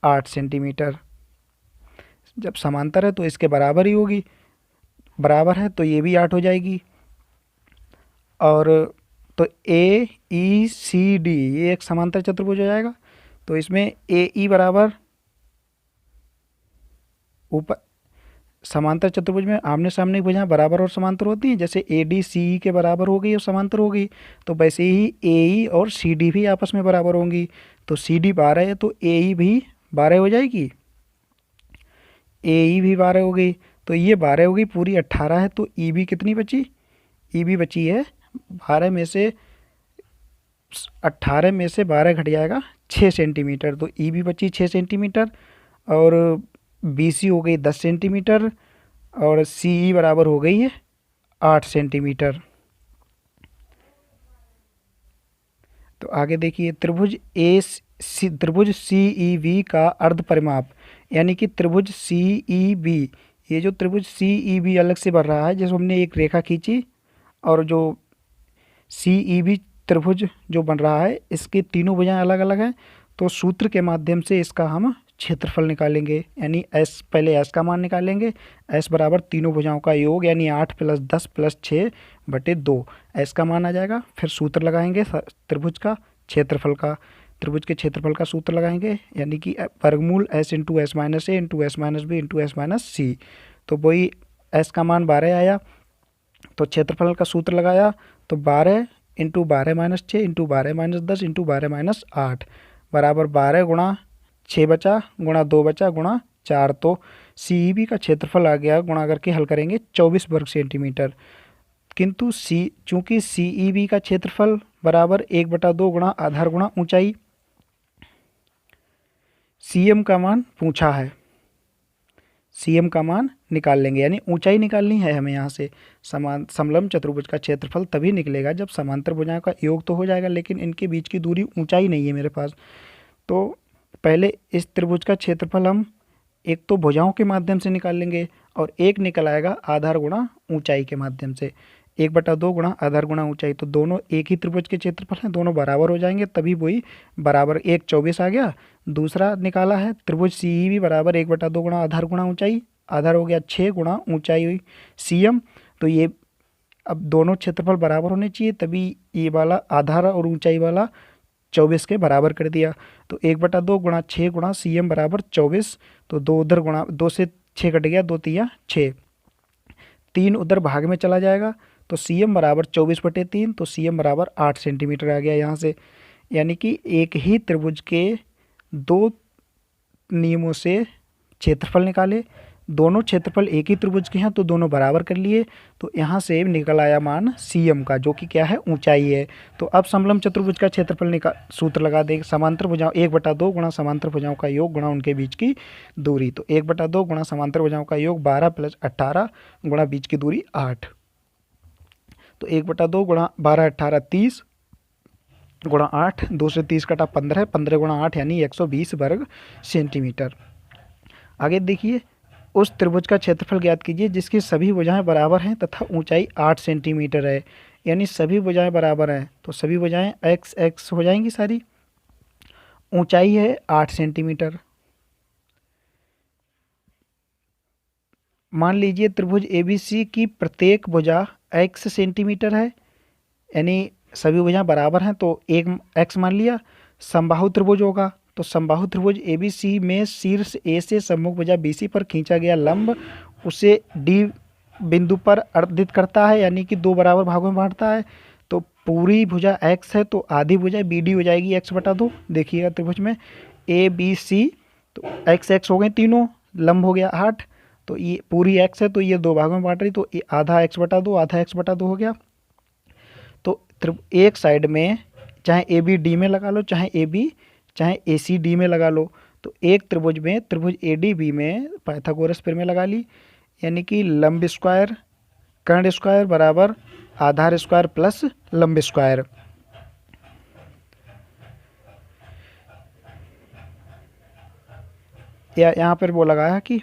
8 सेंटीमीटर। जब समांतर है तो इसके बराबर ही होगी, बराबर है तो ये भी 8 हो जाएगी। और तो ए ई सी डी ये एक समांतर चतुर्भुज हो जाएगा, तो इसमें ए ई बराबर ऊपर, समांतर चतुर्भुज में आमने सामने की भुजाएं बराबर और समांतर होती हैं, जैसे ए डी सी ई के बराबर हो गई और समांतर हो गई, तो वैसे ही ए ई और सी डी भी आपस में बराबर होंगी। तो सी डी 12 है तो ए ई भी 12 हो जाएगी, ए ई भी 12 हो गई, तो ये 12 हो गई, पूरी 18 है, तो ई भी कितनी बची, ई भी बची है 12 में से, 18 में से 12 घट जाएगा 6 सेंटीमीटर, तो ई भी बची 6 सेंटीमीटर, और बी सी हो गई 10 सेंटीमीटर, और सी ई बराबर हो गई है 8 सेंटीमीटर। तो आगे देखिए, त्रिभुज सी ई बी का अर्ध परिमाप, यानी कि त्रिभुज सी ई बी, ये जो त्रिभुज सी ई बी अलग से बन रहा है, जैसे हमने एक रेखा खींची, और जो सी ई बी त्रिभुज जो बन रहा है इसकी तीनों भुजाएं अलग अलग हैं, तो सूत्र के माध्यम से इसका हम क्षेत्रफल निकालेंगे, यानी एस, पहले एस का मान निकालेंगे, एस बराबर तीनों भुजाओं का योग, यानी 8 + 10 + 6 बटे 2, एस का मान आ जाएगा। फिर सूत्र लगाएंगे त्रिभुज का क्षेत्रफल का, त्रिभुज के क्षेत्रफल का सूत्र लगाएंगे, यानी कि वर्गमूल s into s minus a into s minus b into s minus c, तो वही एस का मान 12 आया, तो क्षेत्रफल का सूत्र लगाया तो 12 इंटू 12 - 6 इंटू 12 - 10 इंटू 12 - 8 बराबर 12 गुणा 6 बचा, गुणा 2 बचा, गुणा 4, तो सी ई बी का क्षेत्रफल आ गया, गुणा करके हल करेंगे 24 वर्ग सेंटीमीटर। किंतु चूंकि सी ई बी का क्षेत्रफल बराबर 1/2 गुणा आधार गुणा ऊंचाई, सी एम का मान पूछा है, सी एम का मान निकाल लेंगे, यानी ऊंचाई निकालनी है हमें यहाँ से। समलंब चतुर्भुज का क्षेत्रफल तभी निकलेगा जब समांतर भुजाओं का योग तो हो जाएगा, लेकिन इनके बीच की दूरी ऊंचाई नहीं है मेरे पास। तो पहले इस त्रिभुज का क्षेत्रफल हम एक तो भुजाओं के माध्यम से निकाल लेंगे, और एक निकल आएगा आधार गुणा ऊंचाई के माध्यम से, 1/2 गुणा आधार गुणा ऊंचाई, तो दोनों एक ही त्रिभुज के क्षेत्रफल हैं, दोनों बराबर हो जाएंगे, तभी वही बराबर 1 24 आ गया। दूसरा निकाला है त्रिभुज सी ई भी बराबर 1/2 गुणा आधार गुणा ऊंचाई, आधार हो गया 6 गुणा ऊंचाई हुई सी एम, तो ये अब दोनों क्षेत्रफल बराबर होने चाहिए, तभी ये वाला आधार और ऊंचाई वाला 24 के बराबर कर दिया। तो 1/2 गुणा 6 गुणा सी एम बराबर 24, तो 2 उधर गुणा 2 से 6 कट गया, 2 तिया 6, 3 उधर भाग में चला जाएगा, तो सी एम बराबर 24/3, तो सी एम बराबर 8 सेंटीमीटर आ गया यहाँ से। यानी कि एक ही त्रिभुज के 2 नियमों से क्षेत्रफल निकाले, दोनों क्षेत्रफल एक ही त्रिभुज के हैं तो दोनों बराबर कर लिए, तो यहाँ से निकल आया मान सी एम का, जो कि क्या है, ऊंचाई है। तो अब समलंब चतुर्भुज का क्षेत्रफल निकाल, सूत्र लगा देंगे, समांतर भुजाओं 1/2 गुणा समांतर भुजाओं का योग गुणा उनके बीच की दूरी, तो 1/2 गुणा समांतर भुजाओं का योग 12 + 18 गुणा बीच की दूरी 8, तो 1/2 गुणा 12 18 30 गुणा 8, 2 से 30 कटा 15, 15 गुणा 8 यानी 120 वर्ग सेंटीमीटर। आगे देखिए, उस त्रिभुज का क्षेत्रफल ज्ञात कीजिए जिसकी सभी भुजाएं बराबर हैं तथा ऊंचाई 8 सेंटीमीटर है, यानी सभी भुजाएं बराबर हैं तो सभी भुजाएं एक्स एक्स हो जाएंगी सारी, ऊंचाई है 8 सेंटीमीटर। मान लीजिए त्रिभुज एबीसी की प्रत्येक भुजा x सेंटीमीटर है, यानी सभी भुजाएं बराबर हैं तो एक x मान लिया। समबाहु त्रिभुज होगा तो समबाहु त्रिभुज एबीसी में शीर्ष ए से सम्मुख भुजा बीसी पर खींचा गया लंब उसे डी बिंदु पर अर्धित करता है, यानी कि 2 बराबर भागों में बांटता है। तो पूरी भुजा x है तो आधी भुजा BD हो जाएगी x/2। देखिएगा त्रिभुज में ए बी सी, तो x x हो गए तीनों, लंब हो गया 8, तो ये पूरी x है तो ये दो भागों में बांट रही, तो ये आधा x बटा दो, आधा x बटा दो हो गया। तो एक साइड में चाहे ए बी डी में लगा लो, चाहे ए बी चाहे ए सी डी में लगा लो। तो एक त्रिभुज में त्रिभुज ए डी बी में पाइथागोरस प्रमेय लगा ली, यानी कि लंब स्क्वायर कर्ण स्क्वायर बराबर आधार स्क्वायर प्लस लंब स्क्वायर। या यहाँ पर वो लगाया कि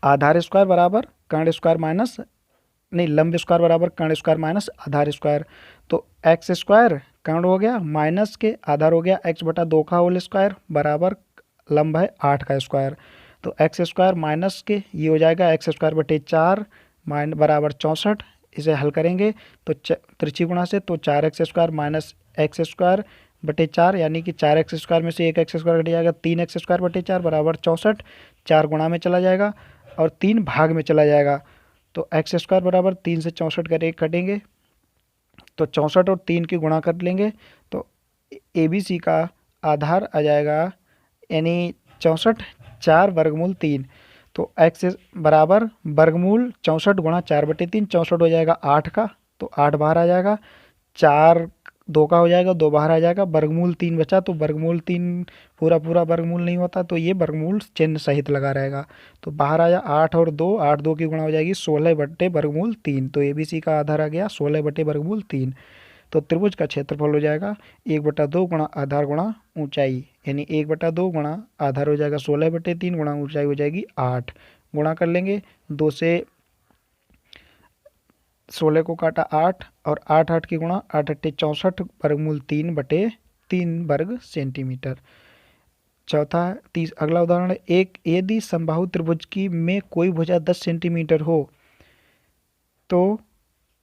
आधार स्क्वायर बराबर कर्ण स्क्वायर माइनस नहीं लंब स्क्वायर बराबर कर्ण स्क्वायर माइनस आधार स्क्वायर। तो एक्स स्क्वायर कर्ण हो गया माइनस के आधार हो गया x बटा 2 का होल स्क्वायर बराबर लंब है 8 का स्क्वायर। तो एक्स स्क्वायर माइनस के ये हो जाएगा एक्स स्क्वायर बटे 4 बराबर 64। इसे हल करेंगे तो त्रिची गुणा से, तो 4x square minus x square बटे 4 यानी कि 4x स्क्वायर में से एक एक्स स्क्वायर घट जाएगा, 3x स्क्वायर बटे 4 बराबर 64। 4 गुणा में चला जाएगा और 3 भाग में चला जाएगा। तो एक्स स्क्वायर बराबर 3 से 64 कटेंगे, तो 64 और 3 की गुणा कर लेंगे तो ए बी सी का आधार आ जाएगा यानी 64 4 वर्गमूल 3। तो एक्स बराबर वर्गमूल 64 गुणा 4 बटे 3, 64 हो जाएगा 8 का, तो 8 बाहर आ जाएगा, 4 2 का हो जाएगा, 2 बाहर आ जाएगा, वर्गमूल 3 बचा। तो वर्गमूल 3 पूरा पूरा वर्गमूल नहीं होता, तो ये वर्गमूल चिन्ह सहित लगा रहेगा। तो बाहर आया 8 और 2, 8 2 की गुणा हो जाएगी 16 बटे वर्गमूल 3। तो ए बी सी का आधार आ गया 16 बटे वर्गमूल 3। तो त्रिभुज का क्षेत्रफल हो जाएगा 1/2 गुणा आधार गुणा ऊंचाई, यानी 1/2 गुणा आधार हो जाएगा 16 बटे 3 गुणा ऊंचाई हो जाएगी 8। गुणा कर लेंगे, 2 से 16 को काटा 8 और 8 8 की गुणा 8 8 64 वर्गमूल 3 बटे 3 वर्ग सेंटीमीटर। चौथा 30 अगला उदाहरण है, एक यदि समबाहु त्रिभुज की में कोई भुजा 10 सेंटीमीटर हो तो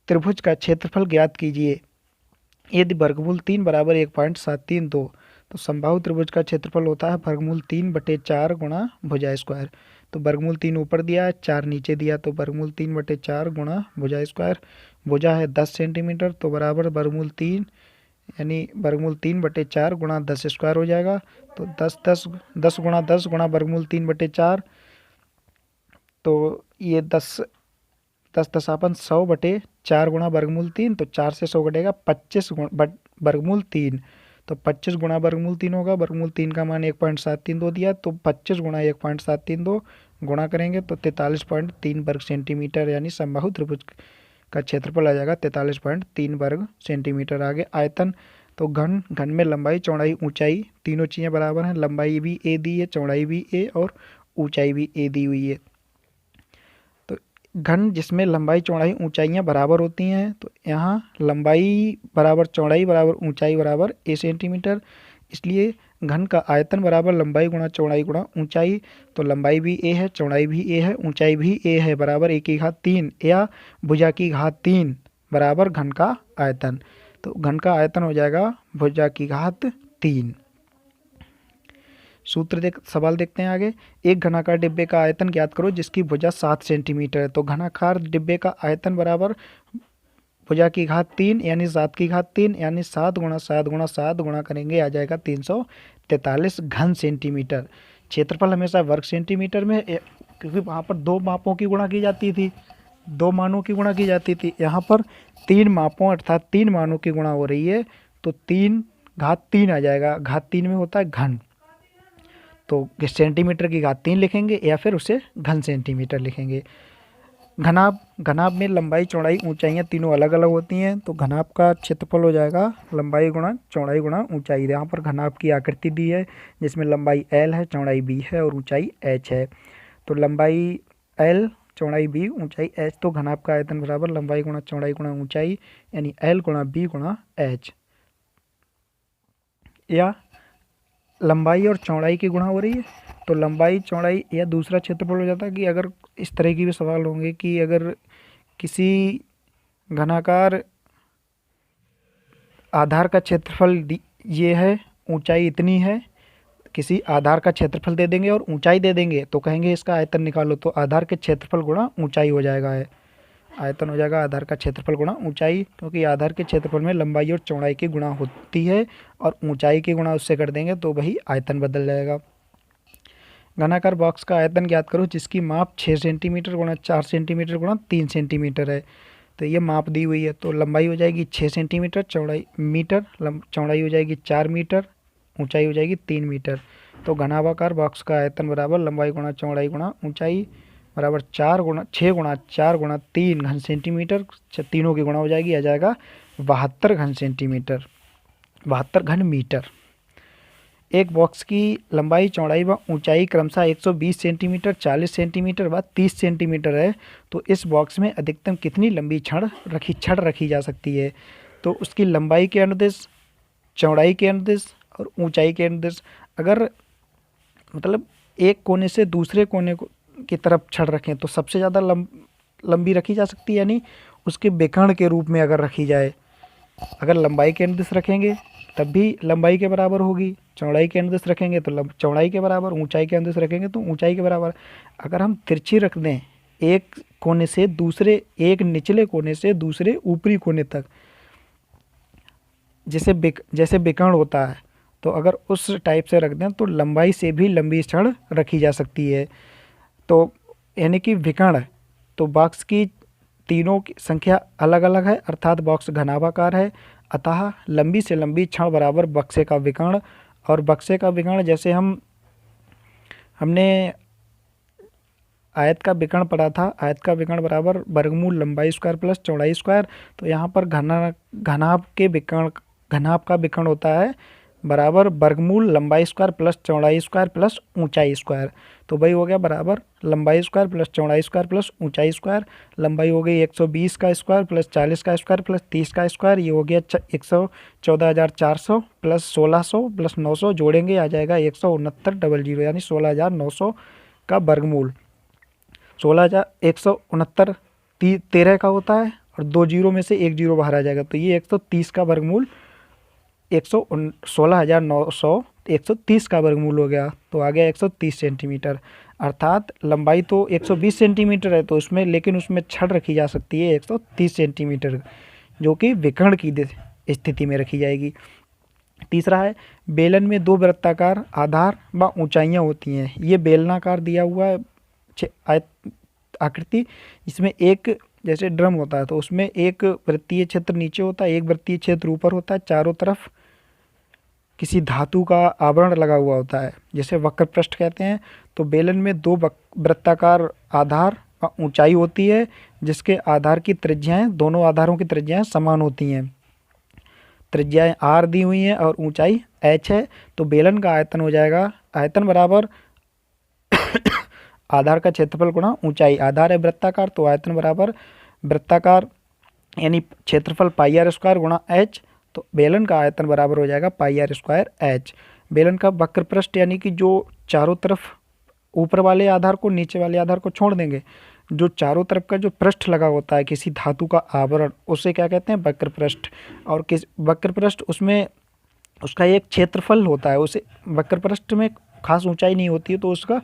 त्रिभुज का क्षेत्रफल ज्ञात कीजिए। यदि वर्गमूल 3 बराबर 1.732, तो समबाहु त्रिभुज का क्षेत्रफल होता है वर्गमूल 3 बटे 4 गुणा भुजा स्क्वायर। तो वर्गमूल 3 ऊपर दिया है, 4 नीचे दिया, तो वर्गमूल 3 बटे 4 गुणा भुजा स्क्वायर। भुजा है 10 सेंटीमीटर, तो बराबर वर्गमूल 3 यानी वर्गमूल 3 बटे 4 गुणा 10 स्क्वायर हो जाएगा। तो 10 गुणा 10 गुणा वर्गमूल 3 बटे 4, तो ये 10 10 दशापन 100 बटे 4 गुणा वर्गमूल 3, तो 4 से 100 घटेगा 25 वर्गमूल 3। तो 25 गुणा वर्गमूल 3 होगा, वर्गमूल 3 का मान 1.732 दिया, तो 25 गुणा 1.732 गुणा करेंगे तो 43.3 वर्ग सेंटीमीटर, यानी समबाहु त्रिभुज का क्षेत्रफल आ जाएगा 43.3 वर्ग सेंटीमीटर। आगे आयतन, तो घन में लंबाई चौड़ाई ऊंचाई तीनों चीज़ें बराबर हैं, लंबाई भी ए दी है, चौड़ाई भी ए और ऊंचाई भी ए दी हुई है। तो घन जिसमें लंबाई चौड़ाई ऊंचाइयां बराबर होती हैं, तो यहाँ लंबाई बराबर चौड़ाई बराबर ऊंचाई बराबर ए सेंटीमीटर, इसलिए घन का आयतन बराबर लंबाई गुणा चौड़ाई गुणा ऊंचाई। तो लंबाई भी ए है, चौड़ाई भी ए है, ऊंचाई भी ए है, बराबर ए की घात 3 या भुजा की घात 3 बराबर घन का आयतन। तो घन का आयतन हो जाएगा भुजा की घात 3। सवाल देखते हैं आगे। एक घनाकार डिब्बे का आयतन ज्ञात करो जिसकी भुजा 7 सेंटीमीटर है। तो घनाकार डिब्बे का आयतन बराबर भुजा की घात 3 यानी 7 की घात 3 यानी 7 गुणा 7 गुणा 7 गुणा करेंगे आ जाएगा 343 घन सेंटीमीटर। क्षेत्रफल हमेशा वर्ग सेंटीमीटर में, क्योंकि वहाँ पर 2 मापों की गुणा की जाती थी, 2 मानों की गुणा की जाती थी, यहाँ पर 3 मापों अर्थात 3 मानों की गुणा हो रही है, तो 3 घात 3 आ जाएगा। घात 3 में होता है घन, तो सेंटीमीटर की घात 3 लिखेंगे या फिर उसे घन सेंटीमीटर लिखेंगे। घनाभ में लंबाई चौड़ाई ऊंचाइयाँ तीनों अलग अलग होती हैं, तो घनाभ का क्षेत्रफल हो जाएगा लंबाई गुणा चौड़ाई गुणा ऊंचाई। यहाँ पर घनाभ की आकृति दी है जिसमें लंबाई L है, चौड़ाई B है और ऊंचाई H है। तो लंबाई L, चौड़ाई B, ऊंचाई H, तो घनाभ का आयतन बराबर लंबाई गुणा चौड़ाई गुणा ऊंचाई यानी L गुणा B गुणा H। या लंबाई और चौड़ाई की गुणा हो रही है, तो लंबाई चौड़ाई या दूसरा क्षेत्रफल हो जाता है कि अगर इस तरह की भी सवाल होंगे कि अगर किसी घनाकार आधार का क्षेत्रफल ये है, ऊंचाई इतनी है, किसी आधार का क्षेत्रफल दे देंगे और ऊंचाई दे देंगे, तो कहेंगे इसका आयतन निकालो, तो आधार के क्षेत्रफल गुणा ऊंचाई हो जाएगा है, आयतन हो जाएगा आधार का क्षेत्रफल गुणा ऊंचाई, क्योंकि आधार के क्षेत्रफल में लंबाई और चौड़ाई की गुणा होती है और ऊंचाई की गुणा उससे कर देंगे तो वही आयतन बदल जाएगा। घनाकार बॉक्स का आयतन ज्ञात करो जिसकी माप 6 सेंटीमीटर गुणा 4 सेंटीमीटर गुणा 3 सेंटीमीटर है। तो ये माप दी हुई है, तो लंबाई हो जाएगी 6 सेंटीमीटर, चौड़ाई मीटर, चौड़ाई हो जाएगी 4 मीटर, ऊंचाई हो जाएगी 3 मीटर। तो घनाभाकार बॉक्स का आयतन बराबर लंबाई गुणा चौड़ाई गुणा ऊंचाई बराबर 6 गुणा 4 गुणा 3 घन सेंटीमीटर, तीनों की गुणा हो जाएगी, आ जाएगा 72 घन सेंटीमीटर, 72 घन मीटर। एक बॉक्स की लंबाई चौड़ाई व ऊंचाई क्रमशः 120 सेंटीमीटर, 40 सेंटीमीटर व 30 सेंटीमीटर है, तो इस बॉक्स में अधिकतम कितनी लंबी छड़ रखी जा सकती है। तो उसकी लंबाई के अनुदिश, चौड़ाई के अनुदिश और ऊंचाई के अनुदिश, अगर मतलब एक कोने से दूसरे कोने की तरफ छड़ रखें तो सबसे ज़्यादा लंबी रखी जा सकती है, यानी उसके विकर्ण के रूप में अगर रखी जाए। अगर लंबाई के अनुदिश रखेंगे तब भी लंबाई के बराबर होगी, चौड़ाई के अनुदिश रखेंगे तो चौड़ाई के बराबर, ऊंचाई के अनुदिश रखेंगे तो ऊंचाई के बराबर। अगर हम तिरछी रख दें एक कोने से दूसरे, एक निचले कोने से दूसरे ऊपरी कोने तक, जैसे विकर्ण होता है, तो अगर उस टाइप से रख दें तो लंबाई से भी लंबी छड़ रखी जा सकती है। तो यानी कि विकर्ण, तो बॉक्स की तीनों की संख्या अलग अलग है, अर्थात बॉक्स घनाभाकार है, अतः लंबी से लंबी छड़ बराबर बक्से का विकर्ण। और बक्से का विकर्ण जैसे हमने आयत का विकर्ण पढ़ा था, आयत का विकर्ण बराबर वर्गमूल लंबाई स्क्वायर प्लस चौड़ाई स्क्वायर। तो यहाँ पर घनाभ का विकर्ण होता है बराबर वर्गमूल लंबाई स्क्वायर प्लस चौड़ाई स्क्वायर प्लस ऊंचाई स्क्वायर। तो वही हो गया बराबर लंबाई स्क्वायर प्लस चौड़ाई स्क्वायर प्लस ऊंचाई स्क्वायर। लंबाई हो गई 120 का स्क्वायर प्लस 40 का स्क्वायर प्लस 30 का स्क्वायर, ये हो गया 114,400 प्लस 1600 प्लस 900, जोड़ेंगे आ जाएगा 169,000, यानी 16,900 का वर्गमूल। 16,169 13 का होता है और 2 जीरो में से 1 जीरो बाहर आ जाएगा, तो ये 130 का वर्गमूल 16,900 130 का वर्गमूल हो गया, तो आ गया 130 सेंटीमीटर। अर्थात लंबाई तो 120 सेंटीमीटर है, तो उसमें लेकिन उसमें छड़ रखी जा सकती है 130 सेंटीमीटर, जो कि विकर्ण की स्थिति में रखी जाएगी। तीसरा है, बेलन में दो वृत्ताकार आधार व ऊंचाइयाँ होती हैं। ये बेलनाकार दिया हुआ है आकृति, इसमें एक जैसे ड्रम होता है तो उसमें एक वृत्तीय क्षेत्र नीचे होता है, एक वृत्तीय क्षेत्र ऊपर होता है, चारों तरफ किसी धातु का आवरण लगा हुआ होता है, जैसे वक्र पृष्ठ कहते हैं। तो बेलन में दो वृत्ताकार आधार व ऊंचाई होती है, जिसके आधार की त्रिज्याएं, दोनों आधारों की त्रिज्याएं समान होती हैं। त्रिज्याएं r दी हुई हैं और ऊंचाई h है। तो बेलन का आयतन हो जाएगा, आयतन बराबर आधार का क्षेत्रफल गुणा ऊंचाई। आधार है वृत्ताकार, तो आयतन बराबर वृत्ताकार यानी क्षेत्रफल पाई आर स्क्वायर गुणा h। तो बेलन का आयतन बराबर हो जाएगा पाई आर स्क्वायर h। बेलन का वक्र पृष्ठ यानी कि जो चारों तरफ ऊपर वाले आधार को, नीचे वाले आधार को छोड़ देंगे, जो चारों तरफ का जो पृष्ठ लगा होता है किसी धातु का आवरण, उसे क्या कहते हैं, वक्र पृष्ठ। और किस वक्र पृष्ठ, उसमें उसका एक क्षेत्रफल होता है, उसे वक्र पृष्ठ में खास ऊंचाई नहीं होती है, तो उसका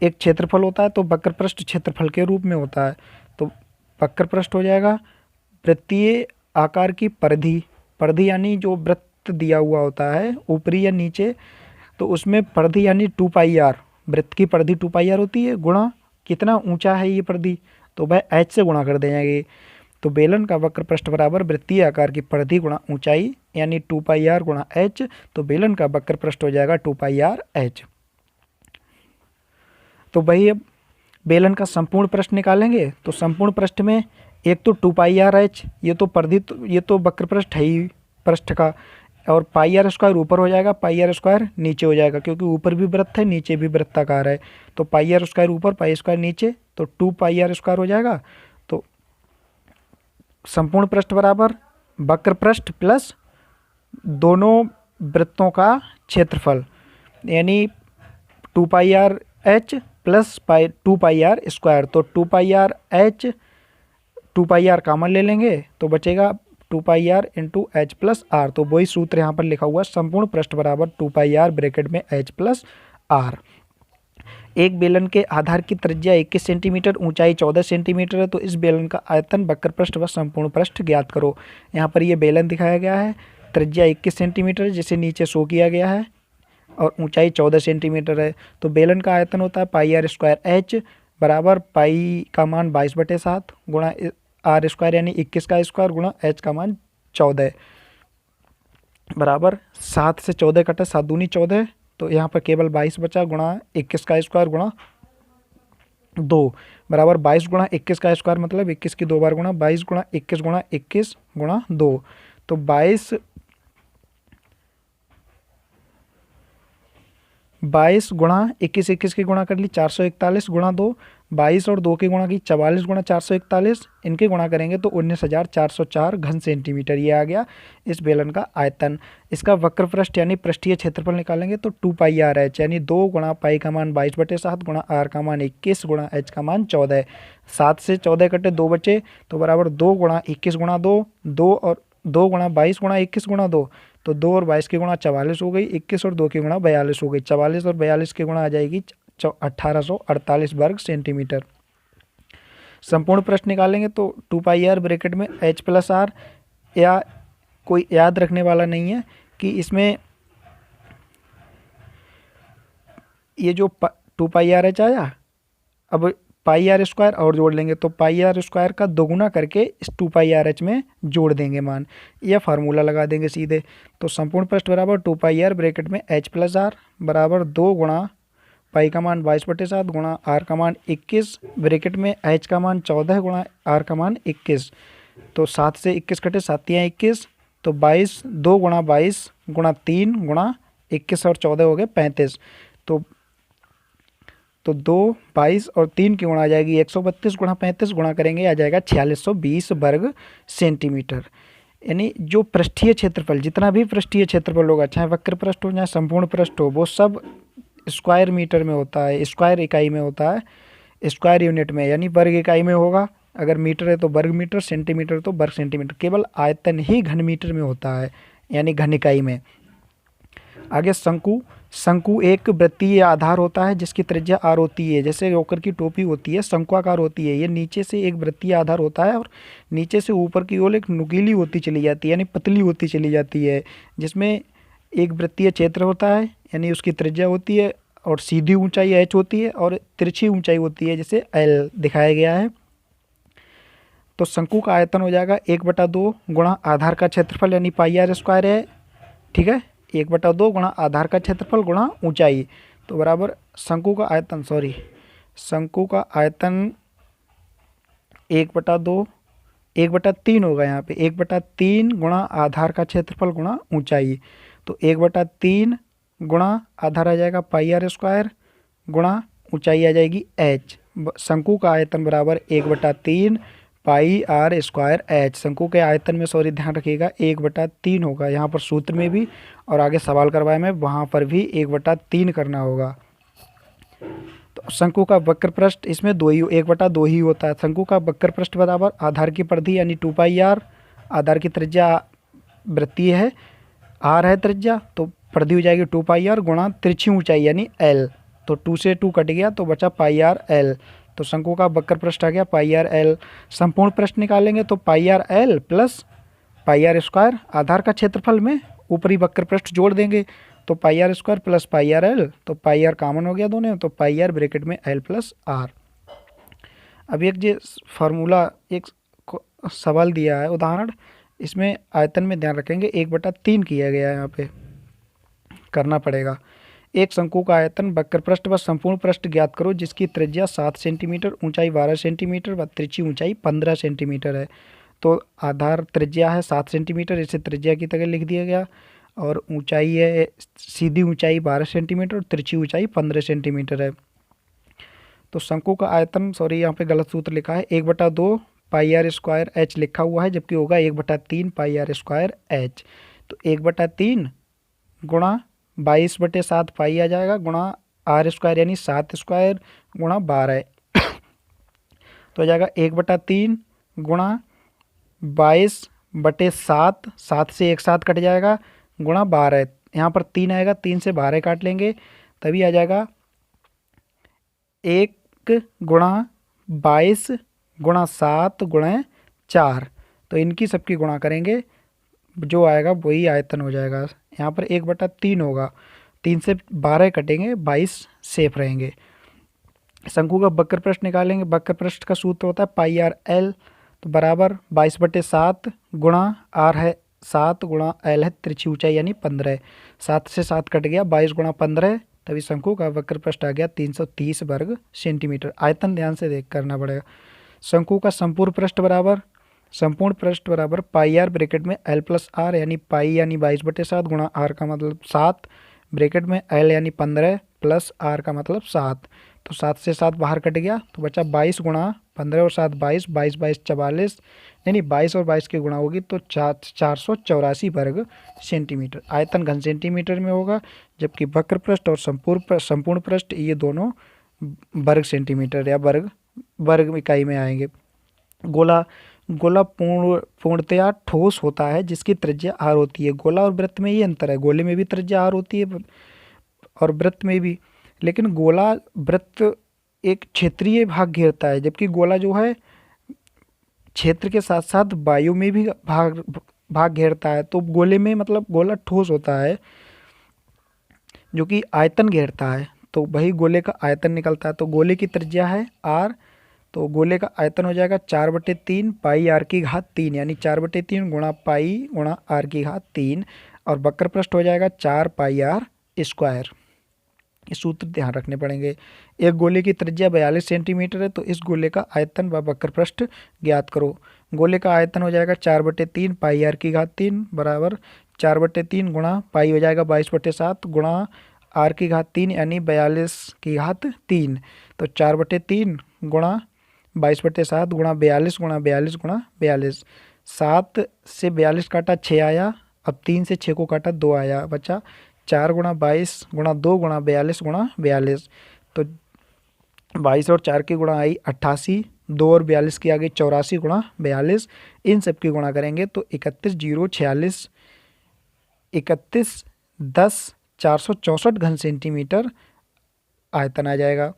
एक क्षेत्रफल होता है, तो वक्र पृष्ठ क्षेत्रफल के रूप में होता है। तो वक्र पृष्ठ हो जाएगा वृत्तीय आकार की परिधि, परिधि यानी जो वृत्त दिया हुआ होता है ऊपरी या नीचे, तो उसमें परिधि यानी 2 पाई आर, वृत्त की परिधि 2 पाई आर होती है, गुणा कितना ऊंचा है ये परिधि, तो वह h से गुणा कर देंगे। तो बेलन का वक्र पृष्ठ बराबर वृत्तीय आकार की परिधि गुणा ऊंचाई यानी 2 पाई आर गुणा h। तो बेलन का वक्र पृष्ठ हो जाएगा 2 पाई आर h। तो वही अब बेलन का संपूर्ण पृष्ठ निकालेंगे, तो संपूर्ण पृष्ठ में एक तो 2 पाई आर एच, ये तो परिधि, ये तो वक्र पृष्ठ है ही पृष्ठ का, और पाई आर स्क्वायर ऊपर हो जाएगा, पाई आर स्क्वायर नीचे हो जाएगा, क्योंकि ऊपर भी वृत्त है नीचे भी वृत्ताकार है। तो पाई आर स्क्वायर ऊपर, पाई स्क्वायर नीचे, तो 2 पाई आर स्क्वायर हो जाएगा। तो संपूर्ण पृष्ठ बराबर वक्र पृष्ठ प्लस दोनों वृत्तों का क्षेत्रफल, यानी 2 pi r h plus 2 pi r square. तो 2 pi r h, 2 pi r common ले लेंगे तो बचेगा 2 pi r into h plus r. तो वही सूत्र यहाँ पर लिखा हुआ है, संपूर्ण पृष्ठ बराबर 2 पाई आर ब्रैकेट में एच प्लस आर। एक बेलन के आधार की त्रिज्या 21 सेंटीमीटर, ऊंचाई 14 सेंटीमीटर है, तो इस बेलन का आयतन, वक्र पृष्ठ व संपूर्ण पृष्ठ ज्ञात करो। यहाँ पर ये बेलन दिखाया गया है, त्रिज्या 21 सेंटीमीटर जिसे नीचे शो किया गया है, और ऊंचाई 14 सेंटीमीटर है। तो बेलन का आयतन होता है पाई आर स्क्वायर एच बराबर पाई का मान 22/7 गुणा आर स्क्वायर यानी 21 का स्क्वायर गुणा एच का मान 14 बराबर 7 से 14 कटे 7 दूनी 14, तो यहाँ पर केवल 22 बचा गुणा 21 का स्क्वायर गुणा 2 बराबर 22 गुणा 21 का स्क्वायर मतलब 21 की 2 बार गुणा 22 गुणा 21 गुणा 21 गुणा 2, तो 22 गुणा 21 21 की गुणा कर ली 441 गुणा 2, 22 और 2 की गुणा की 44 गुणा 441, इनके गुणा करेंगे तो 19,404 घन सेंटीमीटर ये आ गया इस बेलन का आयतन। इसका वक्र पृष्ठ यानी पृष्ठीय क्षेत्रफल निकालेंगे तो 2 पाई आर एच यानी 2 गुणा पाई का मान 22/7 गुणा आर का मान 21 गुणा एच का मान 14, 7 से 14 कटे 2 बचे तो बराबर 2 गुणा 21 गुणा 2, 2 और 2 गुणा 22 गुणा 21 गुणा 2, तो 2 और 22 की गुणा 44 हो गई, 21 और 2 की गुणा 42 हो गई, 44 और 42 की गुणा आ जाएगी 1848 वर्ग सेंटीमीटर। संपूर्ण पृष्ठ निकालेंगे तो 2 पाई आर ब्रैकेट में एच प्लस आर, या कोई याद रखने वाला नहीं है कि इसमें ये जो 2 पाई आर एच आया, अब पाई आर स्क्वायर और जोड़ लेंगे तो पाई आर स्क्वायर का दोगुना करके इस 2 पाई आर एच में जोड़ देंगे मान, या फार्मूला लगा देंगे सीधे। तो संपूर्ण पृष्ठ बराबर 2 पाई आर ब्रैकेट में एच प्लस आर बराबर 2 गुणा पाई का मान 22/7 गुणा आर का मान 21 ब्रैकेट में एच का मान 14 गुणा आर का मान 21, तो 7 से 21 कटे 7 या 21, तो 22 2 गुणा 22 गुणा 3 गुणा 21 और 14 हो गए 35, तो 2 22 और 3 की गुणा आ जाएगी 132 गुणा 35 गुणा करेंगे आ जाएगा 4620 वर्ग सेंटीमीटर। यानी जो पृष्ठीय क्षेत्रफल जितना भी पृष्ठीय क्षेत्रफल होगा, चाहे वक्र पृष्ठ हो चाहे संपूर्ण पृष्ठ हो, वो सब स्क्वायर मीटर में होता है, स्क्वायर इकाई में होता है, स्क्वायर यूनिट में यानी वर्ग इकाई में होगा। अगर मीटर है तो वर्ग मीटर, सेंटीमीटर तो वर्ग सेंटीमीटर, केवल आयतन ही घन मीटर में होता है यानी घन इकाई में। आगे शंकु, शंकु एक वृत्तीय आधार होता है जिसकी त्रिज्या आर होती है, जैसे जोकर की टोपी होती है शंक्वाकार होती है। ये नीचे से एक वृत्तीय आधार होता है और नीचे से ऊपर की ओर एक नुकीली होती चली जाती है यानी पतली होती चली जाती है, जिसमें एक वृत्तीय क्षेत्र होता है यानी उसकी त्रिज्या होती है और सीधी ऊंचाई एच होती है और तिरछी ऊंचाई होती है जिसे एल दिखाया गया है। तो शंकु का आयतन हो जाएगा 1/2 गुणा आधार का क्षेत्रफल यानी पाई आर स्क्वायर है, ठीक है, 1/2 गुणा आधार का क्षेत्रफल गुणा ऊंचाई, तो बराबर शंकु का आयतन शंकु का आयतन 1/2 1/3 होगा यहाँ पे 1/3 गुणा आधार का क्षेत्रफल गुणा ऊंचाई, तो 1/3 गुणा आधार आ जाएगा पाई आर स्क्वायर गुणा ऊंचाई आ जाएगी एच। शंकु का आयतन बराबर 1/3 पाई आर स्क्वायर एच। शंकु के आयतन में सॉरी ध्यान रखिएगा 1/3 होगा यहाँ पर सूत्र में भी, और आगे सवाल करवाए में वहाँ पर भी 1/3 करना होगा। तो शंकु का वक्र पृष्ठ इसमें 1/2 ही होता है। शंकु का वक्र पृष्ठ बराबर आधार की परिधि यानी 2 पाई आर, आधार की त्रिज्या वृत्तीय है, आर है त्रिज्या, तो परिधि हो जाएगी 2 पाई आर गुणा तिरछी ऊंचाई यानी एल, तो 2 से 2 कट गया तो बचा पाई आर एल, तो शंकु का वक्र पृष्ठ आ गया पाई आर एल। संपूर्ण पृष्ठ निकालेंगे तो pi r l plus pi r square आधार का क्षेत्रफल में ऊपरी वक्र पृष्ठ जोड़ देंगे तो pi r square plus pi r l, तो पाई आर कॉमन हो गया दोनों, तो पाई आर ब्रैकेट में एल प्लस आर। अब एक जो फार्मूला एक सवाल दिया है उदाहरण, इसमें आयतन में ध्यान रखेंगे 1/3 किया गया है, यहाँ पे करना पड़ेगा। एक शंकु का आयतन वक्र पृष्ठ व संपूर्ण पृष्ठ ज्ञात करो जिसकी त्रिज्या 7 सेंटीमीटर, ऊंचाई 12 सेंटीमीटर व तिरछी ऊंचाई 15 सेंटीमीटर है। तो आधार त्रिज्या है 7 सेंटीमीटर, इसे त्रिज्या की तरह लिख दिया गया, और ऊंचाई है सीधी ऊंचाई 12 सेंटीमीटर और तिरछी ऊंचाई 15 सेंटीमीटर है। तो शंकु का आयतन सॉरी यहाँ पे गलत सूत्र लिखा है 1/2 पाई आर स्क्वायर एच लिखा हुआ है, जबकि होगा 1/3 पाई आर स्क्वायर एच। तो 1/3 गुणा 22/7 पाई आ जाएगा गुणा आर स्क्वायर यानी 7 स्क्वायर गुणा 12 तो हो जाएगा 1/3 गुणा 22/7, 7 से 1 7 कट जाएगा गुणा 12, यहाँ पर 3 आएगा, 3 से 12 काट लेंगे तभी आ जाएगा 1 गुणा 22 गुणा 7 गुणा 4, तो इनकी सबकी गुणा करेंगे जो आएगा वही आयतन हो जाएगा। यहाँ पर 1/3 होगा 3 से 12 कटेंगे, 22 सेफ रहेंगे। शंकु का वक्र पृष्ठ निकालेंगे। वक्र पृष्ठ का सूत्र होता है पाई आर एल, तो बराबर 22/7 गुणा आर है 7 गुणा एल है तिरछी ऊंचाई यानी 15। 7 से 7 कट गया, 22 गुणा 15, तभी शंकु का वक्र पृष्ठ आ गया 330 वर्ग सेंटीमीटर। आयतन ध्यान से देख करना पड़ेगा। शंकु का संपूर्ण पृष्ठ बराबर पाई आर ब्रैकेट में एल प्लस आर यानी पाई यानी 22/7 गुणा आर का मतलब 7 ब्रैकेट में एल यानी 15 प्लस आर का मतलब 7। तो 7 से 7 बाहर कट गया तो बचा 22 गुणा 15 और 7 22, 22 22 44, नहीं 22 और 22 की गुणा होगी तो 484 वर्ग सेंटीमीटर। आयतन घन सेंटीमीटर में होगा, जबकि वक्र पृष्ठ और संपूर्ण पृष्ठ ये दोनों वर्ग सेंटीमीटर या वर्ग इकाई में आएंगे। गोला पूर्णतया ठोस होता है जिसकी त्रिज्या आर होती है। गोला और वृत्त में ये अंतर है, गोले में भी त्रिज्या आर होती है और वृत्त में भी, लेकिन गोला वृत्त एक क्षेत्रीय भाग घेरता है, जबकि गोला जो है क्षेत्र के साथ साथ वायु में भी भाग घेरता है। तो गोले में मतलब गोला ठोस होता है जो कि आयतन घेरता है, तो वही गोले का आयतन निकलता है। तो गोले की त्रिज्या है आर, तो गोले का आयतन हो जाएगा 4/3 पाई आर की घात 3 यानी 4/3 गुणा पाई गुणा आर की घात 3, और वक्र पृष्ठ हो जाएगा 4 पाई आर स्क्वायर। ये सूत्र ध्यान रखने पड़ेंगे। एक गोले की त्रिज्या 42 सेंटीमीटर है, तो इस गोले का आयतन व वक्र पृष्ठ ज्ञात करो। गोले का आयतन हो जाएगा 4/3 पाई आर की घात 3 बराबर 4/3 गुणा पाई हो जाएगा 22/7 गुणा आर की घात 3 यानी 42 की घात 3। तो 4/3 गुणा 22/7 गुणा 42 गुणा 42 गुणा 42। 7 से 42 काटा 6 आया, अब 3 से 6 को काटा 2 आया, बचा 4 गुणा 22 गुणा 2 गुणा 42 गुणा 42। तो 22 और 4 की गुणा आई 88, 2 और 42 की आ गई 84 गुणा 42। इन सब की गुणा करेंगे तो 31,046 31,10,464 घन सेंटीमीटर आयतन आ जाएगा।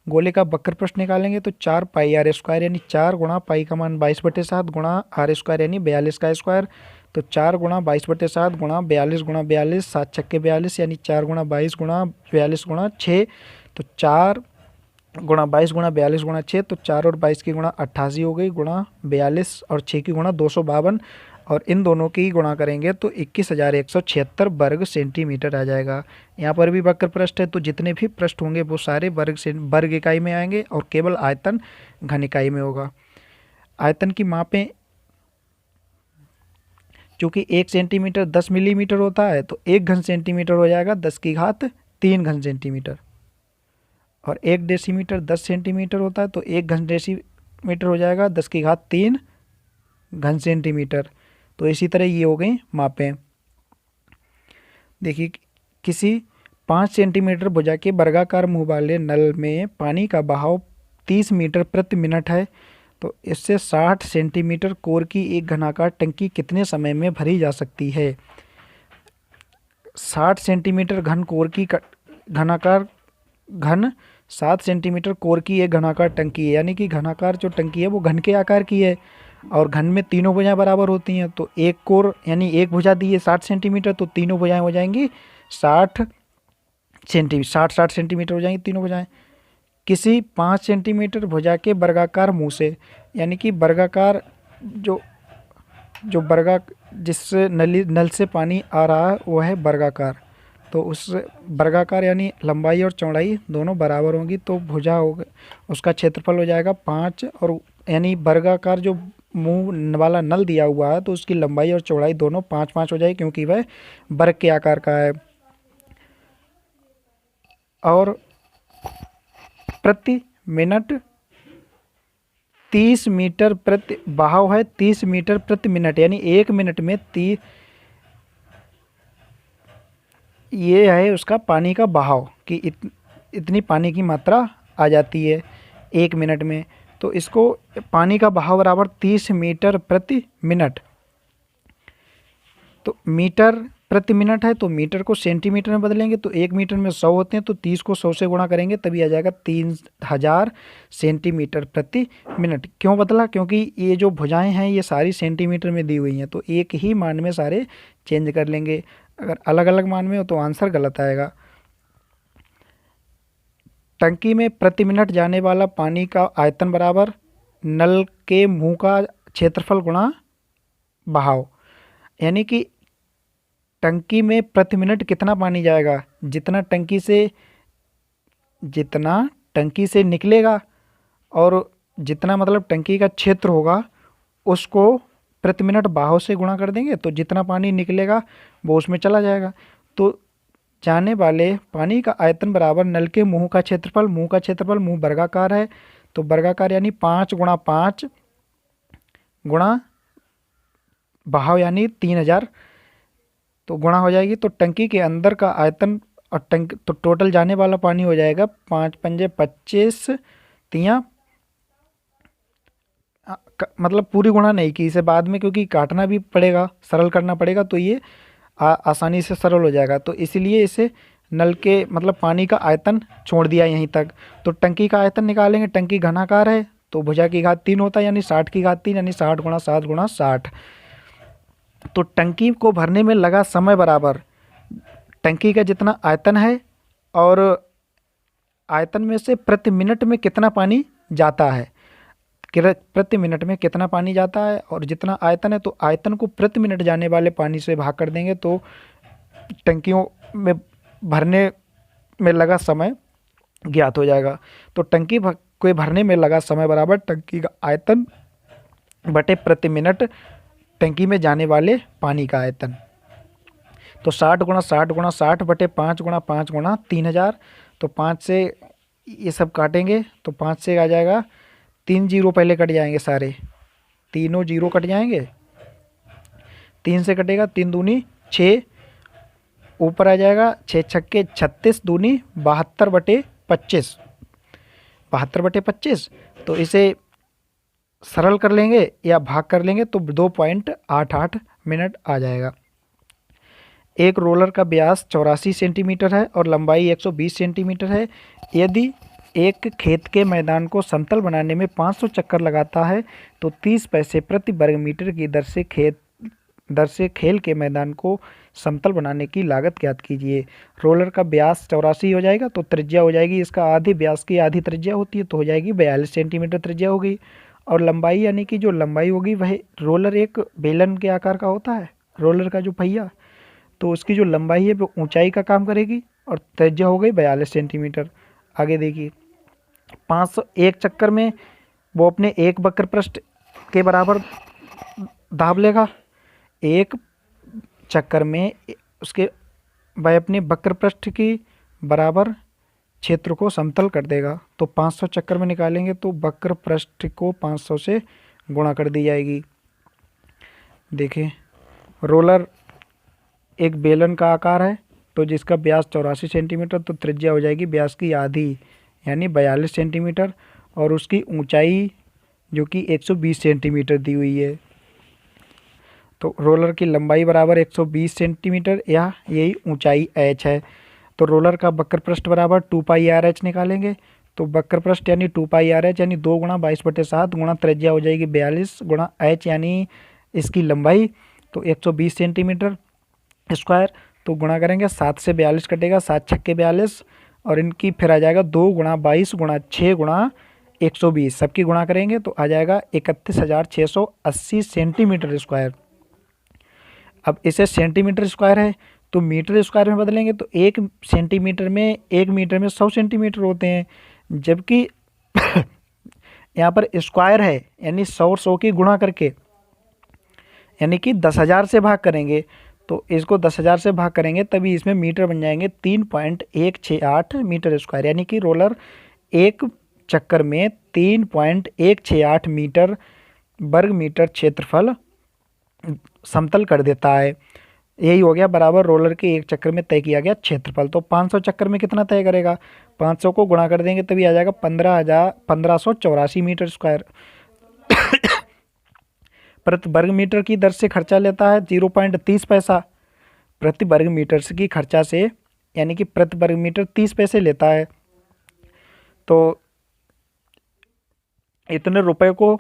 गोले का वक्र पृष्ठ निकालेंगे तो 4 पाई आर स्क्वायर यानी 4 गुणा पाई का मान 22/7 गुणा आर स्क्वायर यानी 42 का स्क्वायर, तो 4 गुणा 22/7 गुणा 42 गुणा 42, 7 छक्के 42 यानी 4 गुणा 22 गुणा 42 गुणा 6, तो 4 गुणा 22 गुणा 42 गुणा 6, तो 4 और 22 की गुणा 88 हो गई गुणा 42 और 6 की गुणा 252, और इन दोनों की गुणा करेंगे तो 21,176 वर्ग सेंटीमीटर आ जाएगा। यहाँ पर भी वक्र पृष्ठ है, तो जितने भी पृष्ठ होंगे वो सारे वर्ग इकाई में आएंगे और केवल आयतन घन इकाई में होगा। आयतन की मापें, चूँकि 1 सेंटीमीटर 10 मिलीमीटर होता है, तो 1 घन सेंटीमीटर हो जाएगा 10 की घात 3 घन सेंटीमीटर, और 1 डेसीमीटर 10 सेंटीमीटर होता है, तो 1 घन डेसीमीटर हो जाएगा 10 की घात 3 घन सेंटीमीटर। तो इसी तरह ये हो गई मापें। देखिए, किसी 5 सेंटीमीटर भुजा के वर्गाकार मुंह वाले नल में पानी का बहाव 30 मीटर प्रति मिनट है, तो इससे 60 सेंटीमीटर कोर की एक घनाकार टंकी कितने समय में भरी जा सकती है। 60 सेंटीमीटर घन कोर की घनाकार घन 7 सेंटीमीटर कोर की एक घनाकार टंकी है, यानी कि घनाकार जो टंकी है वो घन के आकार की है, और घन में तीनों भुजाएं बराबर होती हैं। तो एक कोर यानी एक भुजा दी है 60 सेंटीमीटर, तो तीनों भुजाएं हो जाएंगी 60 सेंटीमीटर हो जाएंगी तीनों भुजाएं। किसी 5 सेंटीमीटर भुजा के वर्गाकार मुंह से, यानी कि वर्गाकार जो जिससे नल से पानी आ रहा है वो है वर्गाकार, तो उस वर्गाकार यानी लंबाई और चौड़ाई दोनों बराबर होंगी, तो भुजा होगा उसका क्षेत्रफल हो जाएगा 5, और यानी वर्गाकार जो मुंह वाला नल दिया हुआ है तो उसकी लंबाई और चौड़ाई दोनों 5-5 हो जाएगी, क्योंकि वह वर्ग के आकार का है। और प्रति मिनट 30 मीटर प्रति बहाव है 30 मीटर प्रति मिनट, यानी 1 मिनट में ये है उसका पानी का बहाव कि इतनी पानी की मात्रा आ जाती है 1 मिनट में। तो इसको पानी का बहाव बराबर 30 मीटर प्रति मिनट, तो मीटर प्रति मिनट है, तो मीटर को सेंटीमीटर में बदलेंगे तो 1 मीटर में 100 होते हैं, तो 30 को 100 से गुणा करेंगे तभी आ जाएगा 3000 सेंटीमीटर प्रति मिनट। क्यों बदला? क्योंकि ये जो भुजाएं हैं ये सारी सेंटीमीटर में दी हुई हैं, तो एक ही मान में सारे चेंज कर लेंगे। अगर अलग अलग मान में हो तो आंसर गलत आएगा। टंकी में प्रति मिनट जाने वाला पानी का आयतन बराबर नल के मुंह का क्षेत्रफल गुणा बहाव। यानी कि टंकी में प्रति मिनट कितना पानी जाएगा, जितना टंकी से निकलेगा और जितना मतलब टंकी का क्षेत्र होगा उसको प्रति मिनट बहाव से गुणा कर देंगे, तो जितना पानी निकलेगा वो उसमें चला जाएगा। तो जाने वाले पानी का आयतन बराबर नल के मुंह का क्षेत्रफल, मुंह वर्गाकार है तो वर्गाकार यानी 5 गुणा 5 गुणा बहाव यानी 3000, तो गुणा हो जाएगी। तो टंकी के अंदर का आयतन और तो टोटल जाने वाला पानी हो जाएगा 5 पंजे 25 तियाँ, मतलब पूरी गुणा नहीं की, इसे बाद में क्योंकि काटना भी पड़ेगा, सरल करना पड़ेगा, तो ये आसानी से सरल हो जाएगा। तो इसीलिए इसे नल के मतलब पानी का आयतन छोड़ दिया यहीं तक। तो टंकी का आयतन निकालेंगे, टंकी घनाकार है तो भुजा की घात 3 होता है यानी 60 की घात 3 यानी 60 गुणा 7 गुणा 60। तो टंकी को भरने में लगा समय बराबर टंकी का जितना आयतन है और आयतन में से प्रति मिनट में कितना पानी जाता है, प्रति मिनट में कितना पानी जाता है और जितना आयतन है तो आयतन को प्रति मिनट जाने वाले पानी से भाग कर देंगे तो टंकियों में भरने में लगा समय ज्ञात हो जाएगा। तो टंकी को भरने में लगा समय बराबर टंकी का आयतन बटे प्रति मिनट टंकी में जाने वाले पानी का आयतन। तो 60 गुणा 60 गुणा 60 बटे 5 गुणा 5 गुणा 3000। तो 5 से ये सब काटेंगे तो 5 से आ जाएगा 3 जीरो पहले कट जाएंगे, सारे तीनों जीरो कट जाएंगे, 3 से कटेगा 3 दूनी 6, ऊपर आ जाएगा 6 छक्के 36 दूनी 72 बटे 25, 72 बटे 25। तो इसे सरल कर लेंगे या भाग कर लेंगे तो 2.88 मिनट आ जाएगा। एक रोलर का व्यास 84 सेंटीमीटर है और लंबाई 120 सेंटीमीटर है। यदि एक खेत के मैदान को समतल बनाने में 500 चक्कर लगाता है तो 30 पैसे प्रति वर्ग मीटर की दर से खेल के मैदान को समतल बनाने की लागत ज्ञात कीजिए। रोलर का व्यास 84 हो जाएगा तो त्रिज्या हो जाएगी इसका आधी, व्यास की आधी त्रिज्या होती है तो हो जाएगी 42 सेंटीमीटर त्रिज्या होगी। और लंबाई यानी कि जो लंबाई होगी वह रोलर एक बेलन के आकार का होता है, रोलर का जो पहिया, तो उसकी जो लंबाई है वो ऊंचाई का काम करेगी और त्रिज्या हो गई 42 सेंटीमीटर। आगे देखिए 500 एक चक्कर में वो अपने एक वक्र पृष्ठ के बराबर दाब लेगा, एक चक्कर में उसके वह अपने वक्र पृष्ठ की बराबर क्षेत्र को समतल कर देगा। तो 500 चक्कर में निकालेंगे तो वक्र पृष्ठ को 500 से गुणा कर दी जाएगी। देखिए रोलर एक बेलन का आकार है तो जिसका व्यास 84 सेंटीमीटर, तो त्रिज्या हो जाएगी व्यास की आधी यानी 42 सेंटीमीटर और उसकी ऊंचाई जो कि 120 सेंटीमीटर दी हुई है। तो रोलर की लंबाई बराबर 120 सेंटीमीटर या यही ऊंचाई h है। तो रोलर का वक्र पृष्ठ बराबर 2 पाई आर एच निकालेंगे तो वक्र पृष्ठ यानी 2 पाई आर एच यानी 2 गुणा 22/7 गुणा त्रिज्या हो जाएगी 42 गुणा h यानी इसकी लंबाई तो 120 सेंटीमीटर स्क्वायर। तो गुणा करेंगे 7 से 42 कटेगा, 7 छक्के 42 और इनकी फिर आ जाएगा 2 गुणा 22 गुणा 6 गुणा 120, सबकी गुणा करेंगे तो आ जाएगा 31,680 सेंटीमीटर स्क्वायर। अब इसे सेंटीमीटर स्क्वायर है तो मीटर स्क्वायर में बदलेंगे तो 1 सेंटीमीटर में 1 मीटर में 100 सेंटीमीटर होते हैं, जबकि यहाँ पर स्क्वायर है यानी 100 की गुणा करके यानी कि 10,000 से भाग करेंगे तो इसको 10,000 से भाग करेंगे तभी इसमें मीटर बन जाएंगे 3.168 मीटर स्क्वायर, यानी कि रोलर एक चक्कर में 3.168 मीटर वर्ग मीटर क्षेत्रफल समतल कर देता है। यही हो गया बराबर रोलर के एक चक्कर में तय किया गया क्षेत्रफल। तो 500 चक्कर में कितना तय करेगा, 500 को गुणा कर देंगे तभी आ जाएगा 1584 मीटर स्क्वायर। प्रति वर्ग मीटर की दर से खर्चा लेता है 0.30 पैसा प्रति वर्ग मीटर की खर्चा से, यानी कि प्रति वर्ग मीटर 30 पैसे लेता है। तो इतने रुपए को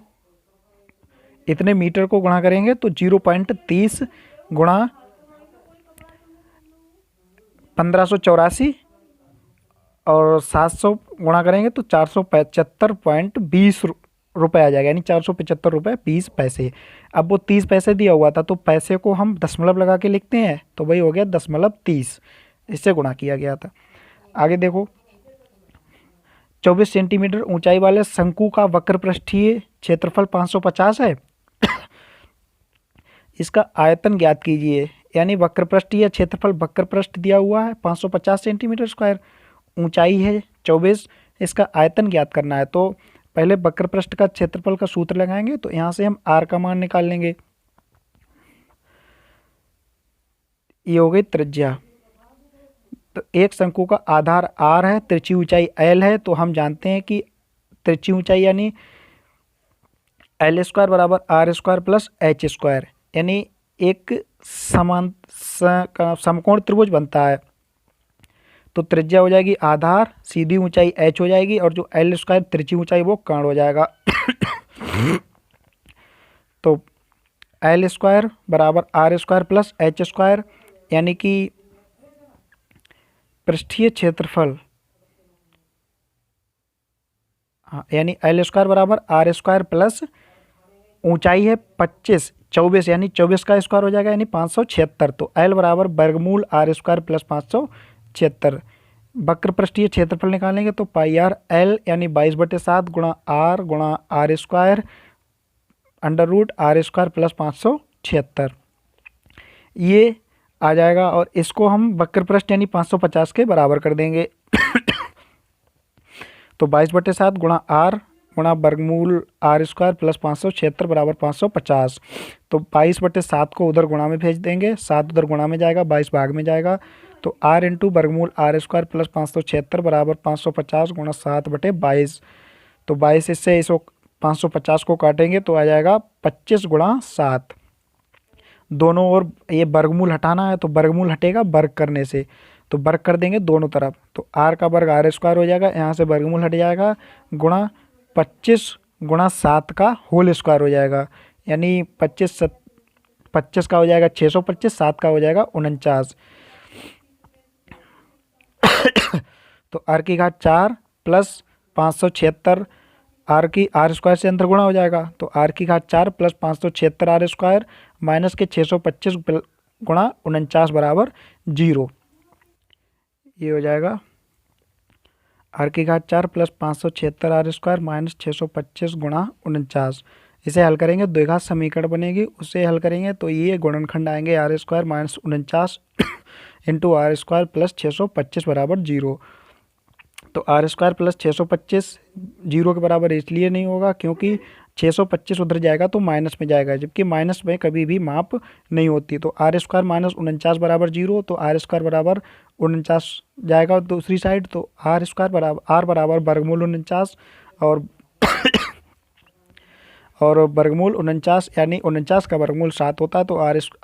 इतने मीटर को गुणा करेंगे तो 0.30 गुणा 1584 और 700 गुणा करेंगे तो 475.20 रुपये आ जाएगा, यानी 475 रुपये 20 पैसे। अब वो 30 पैसे दिया हुआ था तो पैसे को हम दशमलव लगा के लिखते हैं, तो वही हो गया 0.30, इससे गुणा किया गया था। आगे देखो, 24 सेंटीमीटर ऊंचाई वाले शंकु का वक्र पृष्ठीय क्षेत्रफल 550 है। इसका आयतन ज्ञात कीजिए, यानी वक्र पृष्ठ या क्षेत्रफल, वक्र पृष्ठ दिया हुआ है 550 सेंटीमीटर स्क्वायर, ऊंचाई है 24, इसका आयतन ज्ञात करना है। तो पहले वक्र पृष्ठ का क्षेत्रफल का सूत्र लगाएंगे, तो यहाँ से हम r का मान निकाल लेंगे। ये हो गई त्रिज्या। तो एक शंकु का आधार r है, तिरछी ऊंचाई l है, तो हम जानते हैं कि तिरछी ऊंचाई यानी l स्क्वायर बराबर r square plus h square, यानी एक समान समकोण त्रिभुज बनता है। तो त्रिज्या हो जाएगी आधार, सीधी ऊंचाई h हो जाएगी, और जो l स्क्वायर तिरछी ऊंचाई वो कर्ण हो जाएगा। तो l स्क्वायर बराबर r square plus h square, यानी कि पृष्ठीय क्षेत्रफल, हाँ, यानी l स्क्वायर बराबर r स्क्वायर प्लस ऊंचाई है 24, यानी 24 का स्क्वायर हो जाएगा, यानी 576। तो l बराबर वर्गमूल r स्क्वायर प्लस 576। वक्र पृष्ठीय क्षेत्रफल निकालेंगे तो पाई आर एल, यानी 22/7 गुणा R square under root r square plus 576, ये आ जाएगा। और इसको हम वक्र पृष्ठ यानी 550 के बराबर कर देंगे। तो 22/7 गुणा आर गुणा वर्गमूल r स्क्वायर प्लस 576 बराबर 550। तो 22/7 को उधर गुणा में भेज देंगे, 7 उधर गुणा में जाएगा, 22 भाग में जाएगा। तो r इंटू वर्गमूल r स्क्वायर प्लस 576 बराबर 550 गुणा 7/22। तो 22 इससे इस 550 को काटेंगे तो आ जाएगा 25 गुणा 7। दोनों ओर ये वर्गमूल हटाना है, तो वर्गमूल हटेगा वर्ग करने से, तो वर्ग कर देंगे दोनों तरफ। तो r का वर्ग r स्क्वायर हो जाएगा, यहाँ से वर्गमूल हट जाएगा, गुणा 25 गुणा 7 का होल स्क्वायर हो जाएगा, यानी 25 का हो जाएगा 625, 7 का हो जाएगा 49। तो r की घात 4 प्लस 576, r स्क्वायर से अंतर गुणा हो जाएगा, तो r की घात 4 प्लस 576 r स्क्वायर माइनस के 625 गुणा 49 बराबर 0। ये हो जाएगा r की घात 4 प्लस 576 r स्क्वायर माइनस 625 गुणा 49। इसे हल करेंगे, द्विघात समीकरण बनेगी, उससे हल करेंगे तो ये गुणनखंड आएंगे r square minus 49 into r square plus 625 बराबर 0। तो r स्क्वायर प्लस 625 0 के बराबर इसलिए नहीं होगा क्योंकि 625 उधर जाएगा तो माइनस में जाएगा, जबकि माइनस में कभी भी माप नहीं होती। तो r स्क्वायर माइनस 49 बराबर 0, तो r स्क्वायर बराबर 49 जाएगा दूसरी साइड, तो r स्क्वायर बराबर r बराबर वर्गमूल 49 और वर्गमूल 49, यानी 49 का वर्गमूल 7 होता है, तो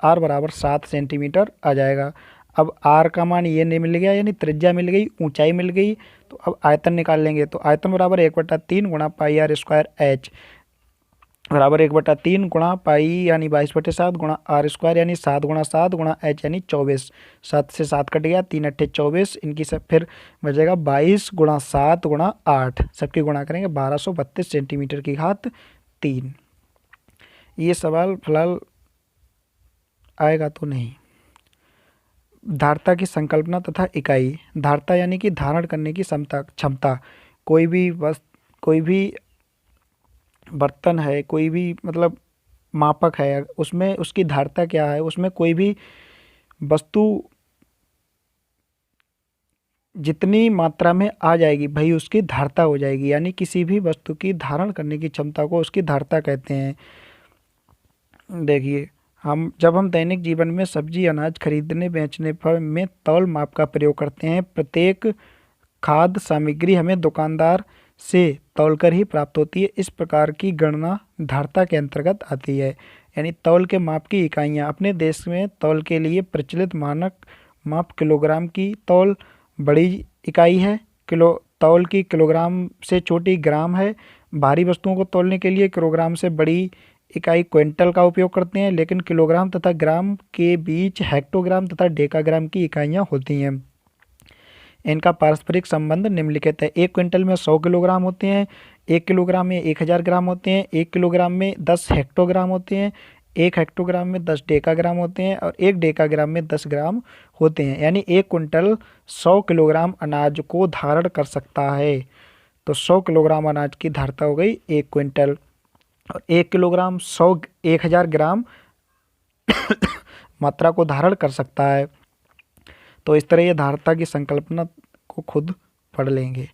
r बराबर 7 सेंटीमीटर आ जाएगा। अब r का मान ये नहीं मिल गया, यानी त्रिज्या मिल गई, ऊंचाई मिल गई। तो अब आयतन निकाल लेंगे, तो आयतन बराबर 1/3 गुणा पाई r स्क्वायर h बराबर 1/3 गुणा पाई यानी 22/7 गुणा r स्क्वायर यानी 7 गुणा 7 गुणा h यानी 24। 7 से 7 कट गया, 3 अट्ठे 24, इनकी सब फिर बचेगा 22 गुणा 7 गुणा 8, सबकी गुणा करेंगे 1232 सेंटीमीटर की घात 3। ये सवाल फिलहाल आएगा तो नहीं। धारता की संकल्पना तथा इकाई। धारता यानी कि धारण करने की क्षमता। कोई भी बर्तन है, कोई भी मतलब मापक है, उसमें उसकी धारता क्या है, उसमें कोई भी वस्तु जितनी मात्रा में आ जाएगी भाई उसकी धारता हो जाएगी, यानी किसी भी वस्तु की धारण करने की क्षमता को उसकी धारता कहते हैं। देखिए, जब हम दैनिक जीवन में सब्जी अनाज खरीदने बेचने पर में तौल माप का प्रयोग करते हैं। प्रत्येक खाद्य सामग्री हमें दुकानदार से तौलकर ही प्राप्त होती है। इस प्रकार की गणना धारता के अंतर्गत आती है, यानी तौल के माप की इकाइयाँ। अपने देश में तौल के लिए प्रचलित मानक माप किलोग्राम की तौल बड़ी इकाई है। तौल की किलोग्राम से छोटी ग्राम है। भारी वस्तुओं को तौलने के लिए किलोग्राम से बड़ी इकाई क्विंटल का उपयोग करते हैं, लेकिन किलोग्राम तथा ग्राम के बीच हेक्टोग्राम तथा डेकाग्राम की इकाइयाँ होती हैं। इनका पारस्परिक संबंध निम्नलिखित है। 1 क्विंटल में 100 किलोग्राम होते हैं, 1 किलोग्राम में 1000 ग्राम होते हैं, 1 किलोग्राम में 10 हेक्टोग्राम होते हैं, 1 हेक्टोग्राम में 10 डेकाग्राम होते हैं और 1 डेकाग्राम में 10 ग्राम होते हैं। यानी 1 कुंटल 100 किलोग्राम अनाज को धारण कर सकता है। तो 100 किलोग्राम अनाज की धारता हो गई 1 क्विंटल। और 1 किलोग्राम 1000 ग्राम मात्रा को धारण कर सकता है। तो इस तरह ये धारता की संकल्पना को खुद पढ़ लेंगे।